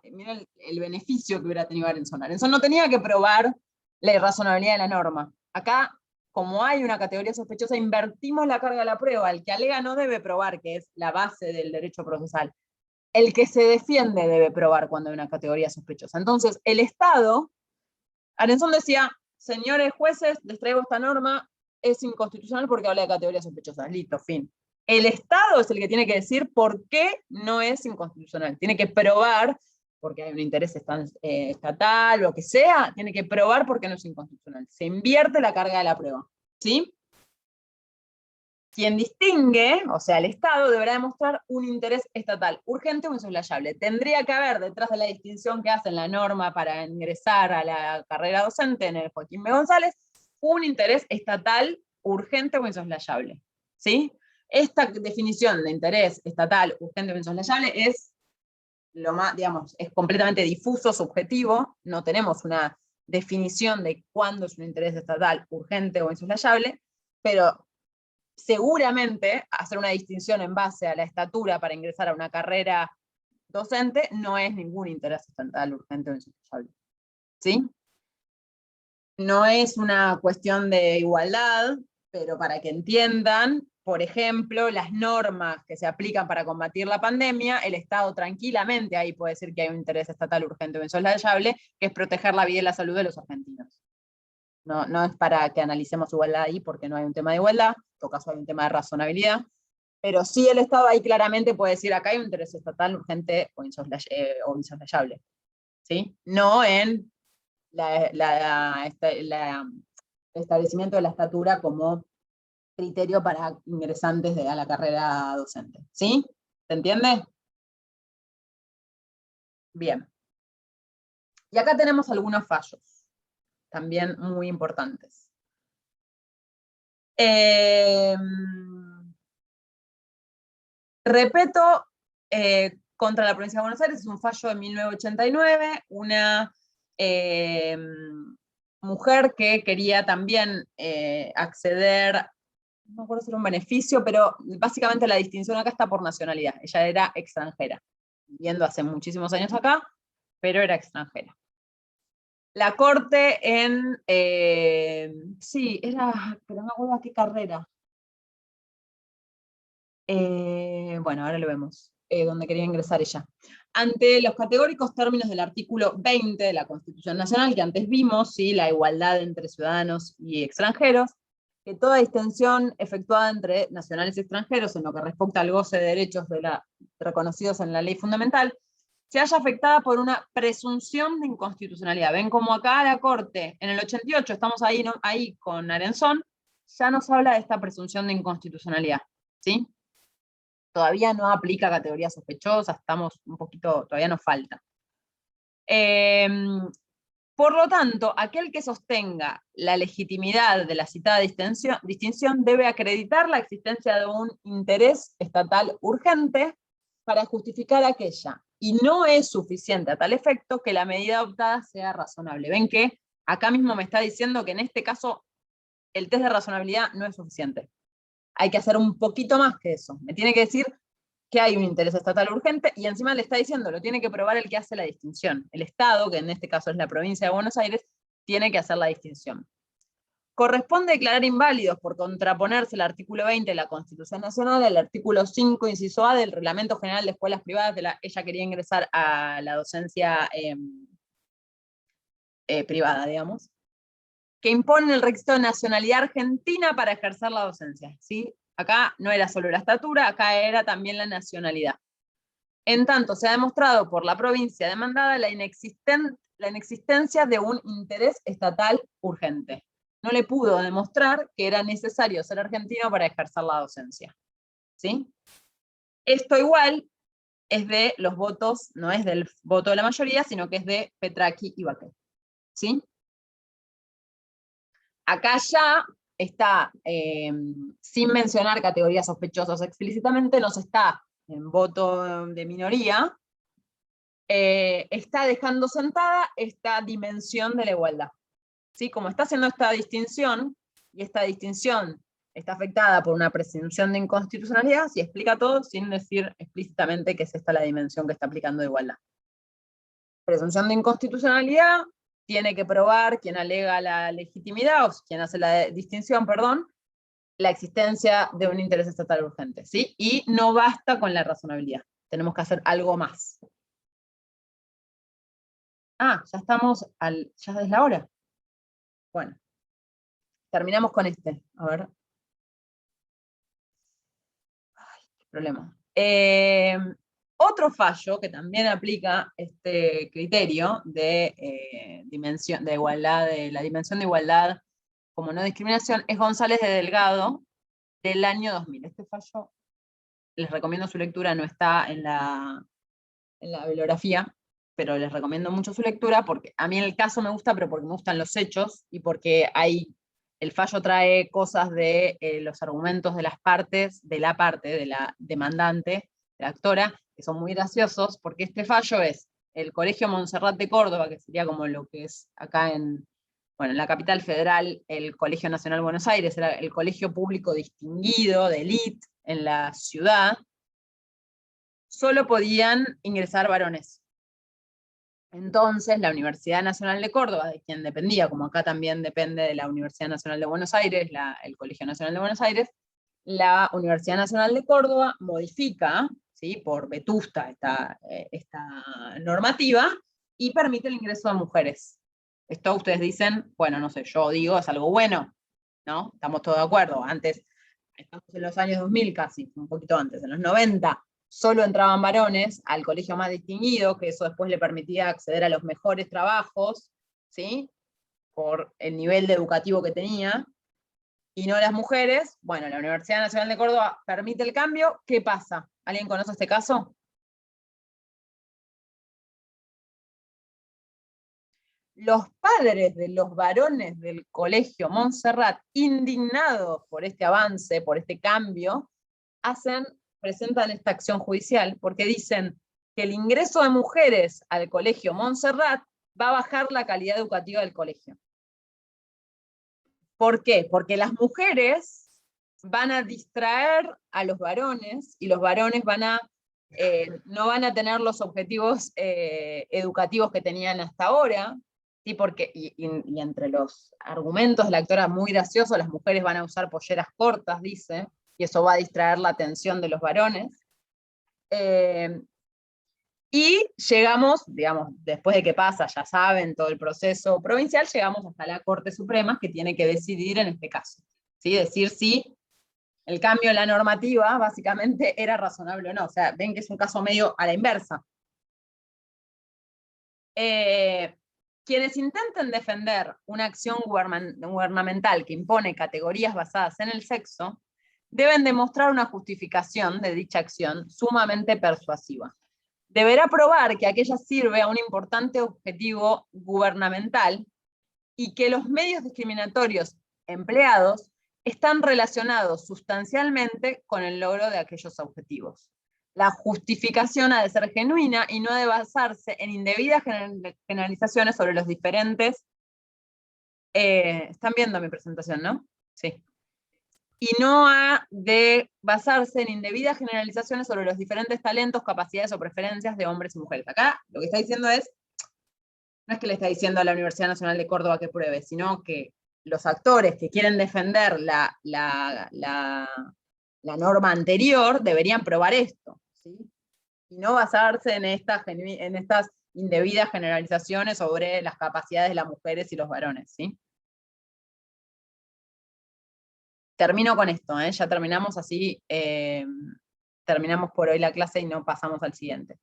mira el beneficio que hubiera tenido Arenzón. Arenzón no tenía que probar la irrazonabilidad de la norma. Acá, como hay una categoría sospechosa, invertimos la carga de la prueba. El que alega no debe probar, que es la base del derecho procesal. El que se defiende debe probar cuando hay una categoría sospechosa. Entonces, el Estado, Arenzón decía, señores jueces, les traigo esta norma, es inconstitucional porque habla de categorías sospechosas. Listo, fin. El Estado es el que tiene que decir por qué no es inconstitucional. Tiene que probar, porque hay un interés estatal, lo que sea, tiene que probar por qué no es inconstitucional. Se invierte la carga de la prueba. ¿Sí? Quien distingue, o sea, el Estado, deberá demostrar un interés estatal urgente o insoslayable. Tendría que haber, detrás de la distinción que hace en la norma para ingresar a la carrera docente en el Joaquín B. González, un interés estatal urgente o insoslayable. ¿Sí? Esta definición de interés estatal urgente o insoslayable es lo más, digamos, es completamente difuso, subjetivo. No tenemos una definición de cuándo es un interés estatal urgente o insoslayable, pero seguramente hacer una distinción en base a la estatura para ingresar a una carrera docente no es ningún interés estatal urgente o insoslayable. ¿Sí? No es una cuestión de igualdad, pero para que entiendan, por ejemplo, las normas que se aplican para combatir la pandemia, el Estado tranquilamente ahí puede decir que hay un interés estatal urgente o insoslayable, que es proteger la vida y la salud de los argentinos. No es para que analicemos igualdad ahí, porque no hay un tema de igualdad, en todo caso hay un tema de razonabilidad, pero sí el Estado ahí claramente puede decir, acá hay un interés estatal urgente o insoslayable. ¿Sí? No en el establecimiento de la estatura como criterio para ingresantes a la carrera docente. ¿Sí? ¿Se entiende? Bien. Y acá tenemos algunos fallos, también muy importantes. Repeto, contra la provincia de Buenos Aires, es un fallo de 1989, una mujer que quería también acceder, no me acuerdo si era un beneficio, pero básicamente la distinción acá está por nacionalidad. Ella era extranjera, viviendo hace muchísimos años acá, pero era extranjera. La corte en, sí, era, pero no me acuerdo a qué carrera. Bueno, ahora lo vemos, donde quería ingresar ella. Ante los categóricos términos del artículo 20 de la Constitución Nacional, que antes vimos, ¿sí? La igualdad entre ciudadanos y extranjeros, que toda distinción efectuada entre nacionales y extranjeros en lo que respecta al goce de derechos reconocidos en la ley fundamental, se haya afectada por una presunción de inconstitucionalidad. Ven como acá la Corte, en el 88, estamos ahí, ¿no? Ahí con Arenzón, ya nos habla de esta presunción de inconstitucionalidad. ¿Sí? Todavía no aplica categorías sospechosas, estamos un poquito, todavía nos falta. Por lo tanto, aquel que sostenga la legitimidad de la citada distinción debe acreditar la existencia de un interés estatal urgente para justificar aquella, y no es suficiente a tal efecto que la medida adoptada sea razonable. Ven que acá mismo me está diciendo que en este caso el test de razonabilidad no es suficiente. Hay que hacer un poquito más que eso. Me tiene que decir que hay un interés estatal urgente, y encima le está diciendo, lo tiene que probar el que hace la distinción. El Estado, que en este caso es la provincia de Buenos Aires, tiene que hacer la distinción. Corresponde declarar inválidos por contraponerse el artículo 20 de la Constitución Nacional, el artículo 5, inciso A, del Reglamento General de Escuelas Privadas, ella quería ingresar a la docencia privada, digamos, que imponen el requisito de nacionalidad argentina para ejercer la docencia. ¿Sí? Acá no era solo la estatura, acá era también la nacionalidad. En tanto, se ha demostrado por la provincia demandada la inexistencia de un interés estatal urgente. No le pudo demostrar que era necesario ser argentino para ejercer la docencia. ¿Sí? Esto igual es de los votos, no es del voto de la mayoría, sino que es de Petracchi y Baquet. ¿Sí? Acá ya está, sin mencionar categorías sospechosas explícitamente, nos está en voto de minoría, está dejando sentada esta dimensión de la igualdad. ¿Sí? Como está haciendo esta distinción, y esta distinción está afectada por una presunción de inconstitucionalidad, se explica todo sin decir explícitamente que es esta la dimensión que está aplicando de igualdad. Presunción de inconstitucionalidad, tiene que probar quien alega la legitimidad, o quien hace la distinción, perdón, la existencia de un interés estatal urgente, ¿sí? Y no basta con la razonabilidad, tenemos que hacer algo más. Ah, ya estamos ya es la hora. Bueno, terminamos con este, a ver. Ay, qué problema. Otro fallo que también aplica este criterio de dimensión de igualdad, de la dimensión de igualdad como no discriminación, es González de Delgado, del año 2000. Este fallo, les recomiendo su lectura, no está en la bibliografía, pero les recomiendo mucho su lectura, porque a mí en el caso me gusta, pero porque me gustan los hechos, y porque el fallo trae cosas de los argumentos de las partes, de la demandante, de la actora, que son muy graciosos, porque este fallo es el Colegio Montserrat de Córdoba, que sería como lo que es acá en la capital federal, el Colegio Nacional de Buenos Aires, era el colegio público distinguido, de élite, en la ciudad, solo podían ingresar varones. Entonces, la Universidad Nacional de Córdoba, de quien dependía, como acá también depende de la Universidad Nacional de Buenos Aires, el Colegio Nacional de Buenos Aires, la Universidad Nacional de Córdoba modifica, ¿sí?, por vetusta esta normativa, y permite el ingreso de mujeres. Esto ustedes dicen, bueno, no sé, yo digo, es algo bueno, ¿no? Estamos todos de acuerdo. Antes, estamos en los años 2000 casi, un poquito antes, en los 90, solo entraban varones al colegio más distinguido, que eso después le permitía acceder a los mejores trabajos, ¿sí?, por el nivel educativo que tenía, y no las mujeres. Bueno, la Universidad Nacional de Córdoba permite el cambio. ¿Qué pasa? ¿Alguien conoce este caso? Los padres de los varones del colegio Montserrat, indignados por este avance, por este cambio, presentan esta acción judicial, porque dicen que el ingreso de mujeres al colegio Montserrat va a bajar la calidad educativa del colegio. ¿Por qué? Porque las mujeres van a distraer a los varones, y los varones no van a tener los objetivos educativos que tenían hasta ahora, ¿sí? Y entre los argumentos de la actora, muy gracioso, las mujeres van a usar polleras cortas, dice, y eso va a distraer la atención de los varones. Y llegamos, digamos, después de que pasa, ya saben, todo el proceso provincial, llegamos hasta la Corte Suprema, que tiene que decidir en este caso, ¿sí? Decir si el cambio en la normativa, básicamente, era razonable o no. O sea, ven que es un caso medio a la inversa. Quienes intenten defender una acción gubernamental que impone categorías basadas en el sexo, deben demostrar una justificación de dicha acción sumamente persuasiva. Deberá probar que aquella sirve a un importante objetivo gubernamental y que los medios discriminatorios empleados están relacionados sustancialmente con el logro de aquellos objetivos. La justificación ha de ser genuina y no ha de basarse en indebidas generalizaciones sobre los diferentes... ¿Están viendo mi presentación, no? Sí. Y no ha de basarse en indebidas generalizaciones sobre los diferentes talentos, capacidades o preferencias de hombres y mujeres. Acá lo que está diciendo no es que le está diciendo a la Universidad Nacional de Córdoba que pruebe, sino que los actores que quieren defender la norma anterior deberían probar esto, ¿sí? Y no basarse en estas indebidas generalizaciones sobre las capacidades de las mujeres y los varones, ¿sí? Termino con esto, ya terminamos así, terminamos por hoy la clase y no pasamos al siguiente.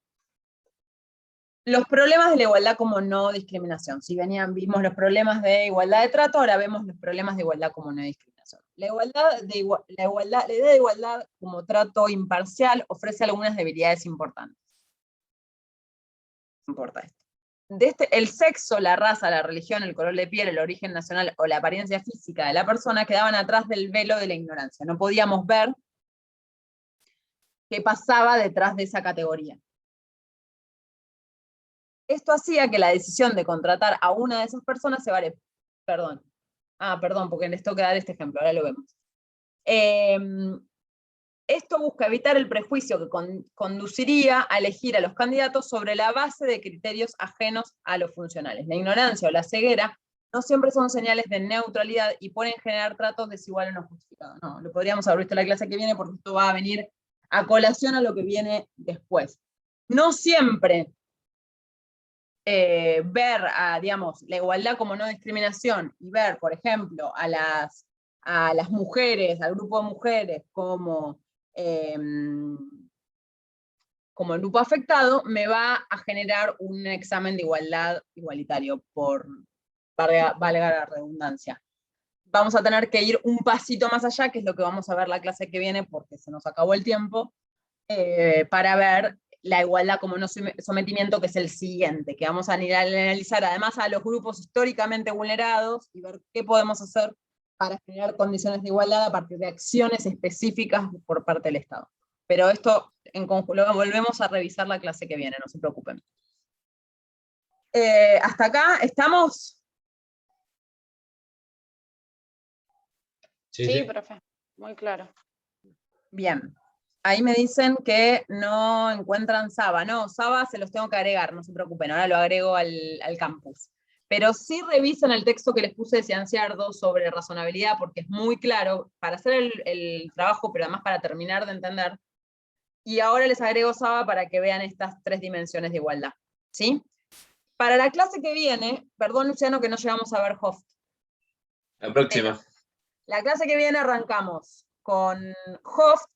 Los problemas de la igualdad como no discriminación. Si vimos los problemas de igualdad de trato, ahora vemos los problemas de igualdad como no discriminación. La idea de igualdad como trato imparcial ofrece algunas debilidades importantes. Importa esto. El sexo, la raza, la religión, el color de piel, el origen nacional o la apariencia física de la persona quedaban atrás del velo de la ignorancia. No podíamos ver qué pasaba detrás de esa categoría. Esto hacía que la decisión de contratar a una de esas personas se vale. Perdón. Perdón, porque les tengo que dar este ejemplo, ahora lo vemos. Esto busca evitar el prejuicio que conduciría a elegir a los candidatos sobre la base de criterios ajenos a los funcionales. La ignorancia o la ceguera no siempre son señales de neutralidad y pueden generar tratos desiguales o no justificados. No, lo podríamos haber visto en la clase que viene porque esto va a venir a colación a lo que viene después. No siempre ver digamos, la igualdad como no discriminación y ver, por ejemplo, a las mujeres, al grupo de mujeres como el grupo afectado, me va a generar un examen de igualdad igualitario, valga la redundancia. Vamos a tener que ir un pasito más allá, que es lo que vamos a ver la clase que viene, porque se nos acabó el tiempo, para ver la igualdad como no sometimiento, que es el siguiente, que vamos a analizar además a los grupos históricamente vulnerados y ver qué podemos hacer para generar condiciones de igualdad a partir de acciones específicas por parte del Estado. Pero esto en conjunto lo volvemos a revisar la clase que viene, no se preocupen. ¿Hasta acá estamos? Sí, profe, muy claro. Bien. Ahí me dicen que no encuentran Saba. No, Saba se los tengo que agregar, no se preocupen, ahora lo agrego al campus. Pero sí revisen el texto que les puse de Cianciardo sobre razonabilidad, porque es muy claro para hacer el trabajo, pero además para terminar de entender. Y ahora les agrego Saba para que vean estas 3 dimensiones de igualdad. ¿Sí? Para la clase que viene, perdón Luciano que no llegamos a ver Hoft. La próxima. La clase que viene arrancamos con Hoft,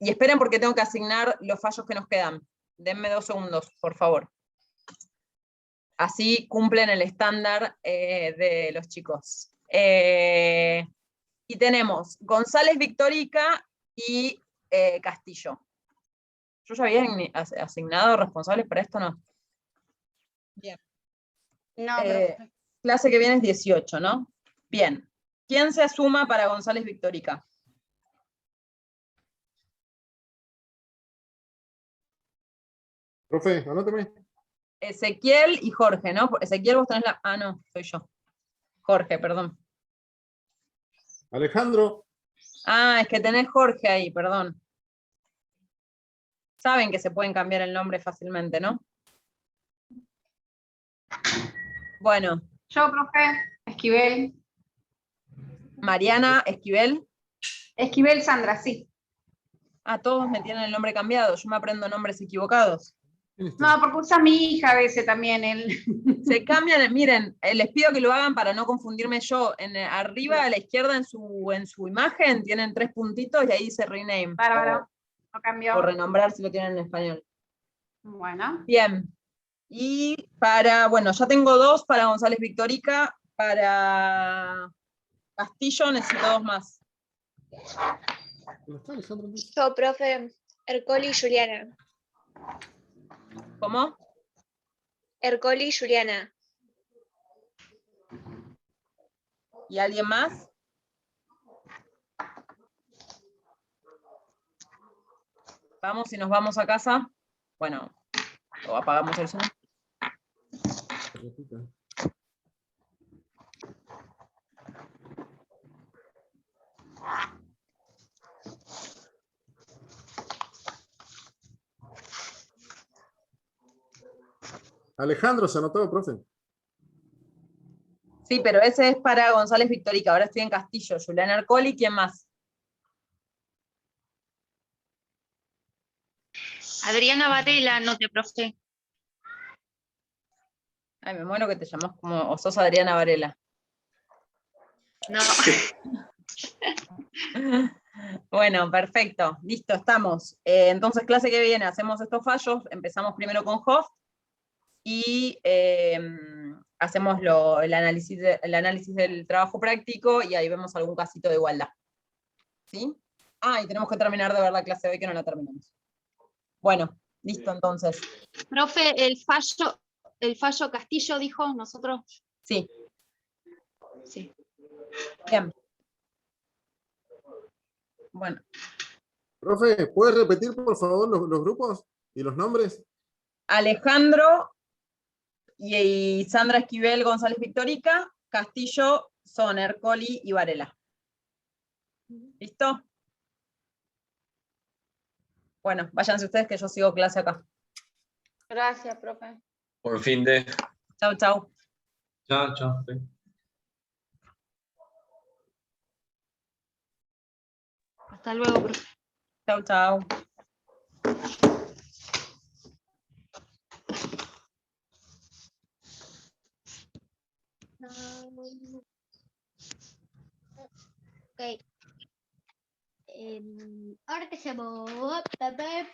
y esperen porque tengo que asignar los fallos que nos quedan. Denme 2 segundos, por favor. Así cumplen el estándar de los chicos. Y tenemos González Victorica y Castillo. ¿Yo ya había asignado responsables para esto? No. Bien. No, profe. Clase que viene es 18, ¿no? Bien. ¿Quién se asuma para González Victorica? Profe, anóteme. Ezequiel y Jorge, ¿no? Ezequiel, vos tenés la... no, soy yo. Jorge, perdón. Alejandro. Es que tenés Jorge ahí, perdón. Saben que se pueden cambiar el nombre fácilmente, ¿no? Bueno. Yo, profe, Esquivel. Mariana, Esquivel. Esquivel Sandra, sí. Todos me tienen el nombre cambiado. Yo me aprendo nombres equivocados. No, porque usa mi hija a veces también. Se cambian, miren, les pido que lo hagan para no confundirme yo. Arriba a la izquierda en su imagen tienen 3 puntitos y ahí dice rename. Bárbaro, lo cambió. O renombrar si lo tienen en español. Bueno. Bien. Y bueno, ya tengo 2 para González Victorica, para Castillo necesito 2 más. Yo, profe, Ercoli y Juliana. ¿Cómo? Ercoli y Juliana. ¿Y alguien más? Vamos y nos vamos a casa. Bueno, o apagamos el Zoom. Alejandro se anotó, profe. Sí, pero ese es para González Victorica. Ahora estoy en Castillo. Juliana Ercoli, ¿quién más? Adriana Varela, anote, profe. Ay, me muero que te llamas como, o sos Adriana Varela. No. Bueno, perfecto. Listo, estamos. Entonces, clase que viene, hacemos estos fallos. Empezamos primero con Hoft y hacemos el análisis del trabajo práctico y ahí vemos algún casito de igualdad. ¿Sí? Y tenemos que terminar de ver la clase de hoy que no la terminamos. Bueno, listo entonces. Profe, el fallo Castillo dijo nosotros. Sí. Sí. Bien. Bueno. Profe, ¿puedes repetir por favor los grupos y los nombres? Alejandro y Sandra Esquivel González Victorica, Castillo son Ercoli y Varela. ¿Listo? Bueno, váyanse ustedes que yo sigo clase acá. Gracias, profe. Por fin de. Chau, chau. Chao, chao. Hasta luego, profe. Chau, chau. Ok. Ahora que se va a ver.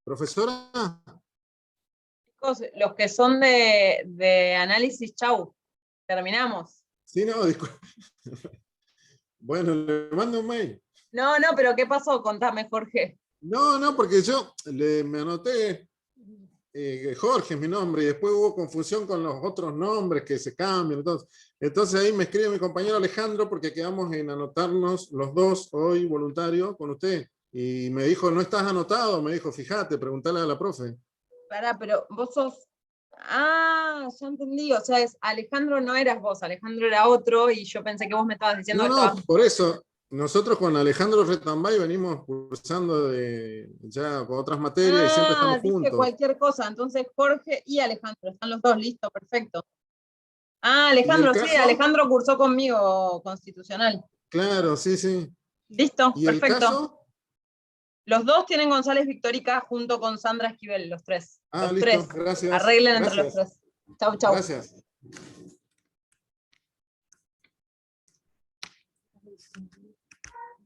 Profesora. Chicos, los que son de análisis, chau. Terminamos. Sí, no, disculpe. Bueno, le mando un mail. No, pero ¿qué pasó? Contame, Jorge. No, porque yo me anoté, Jorge es mi nombre, y después hubo confusión con los otros nombres que se cambian. Entonces ahí me escribe mi compañero Alejandro porque quedamos en anotarnos los dos hoy voluntario con usted. Y me dijo, ¿no estás anotado? Me dijo, fíjate, preguntale a la profe. Pará, pero vos sos... Ah, ya entendí. O sea, Alejandro no eras vos, Alejandro era otro, y yo pensé que vos me estabas diciendo que estabas... Por eso, nosotros con Alejandro Retambay venimos cursando ya con otras materias y siempre estamos dije juntos. cualquier cosa. Entonces Jorge y Alejandro, están los dos listos, perfecto. Ah, ¿Y Alejandro, el sí, caso? Alejandro cursó conmigo constitucional. Claro, sí. Listo, ¿Y el perfecto. caso? Los dos tienen González Victorica junto con Sandra Esquivel, los tres. Ah, Los listo, tres. gracias. Arreglen entre los tres. Chau, chau. Gracias.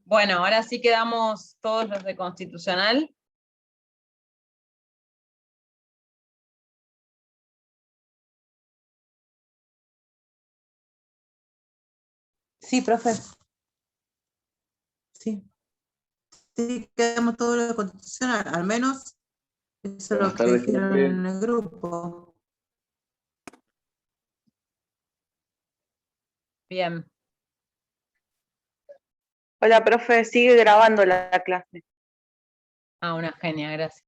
Bueno, ahora sí quedamos todos los de constitucional. Sí, profe. Sí. Sí, quedamos todos los de constitucional, al menos eso es lo que dijeron en el grupo. Bien. Hola, profe, sigue grabando la clase. Ah, una genia, gracias.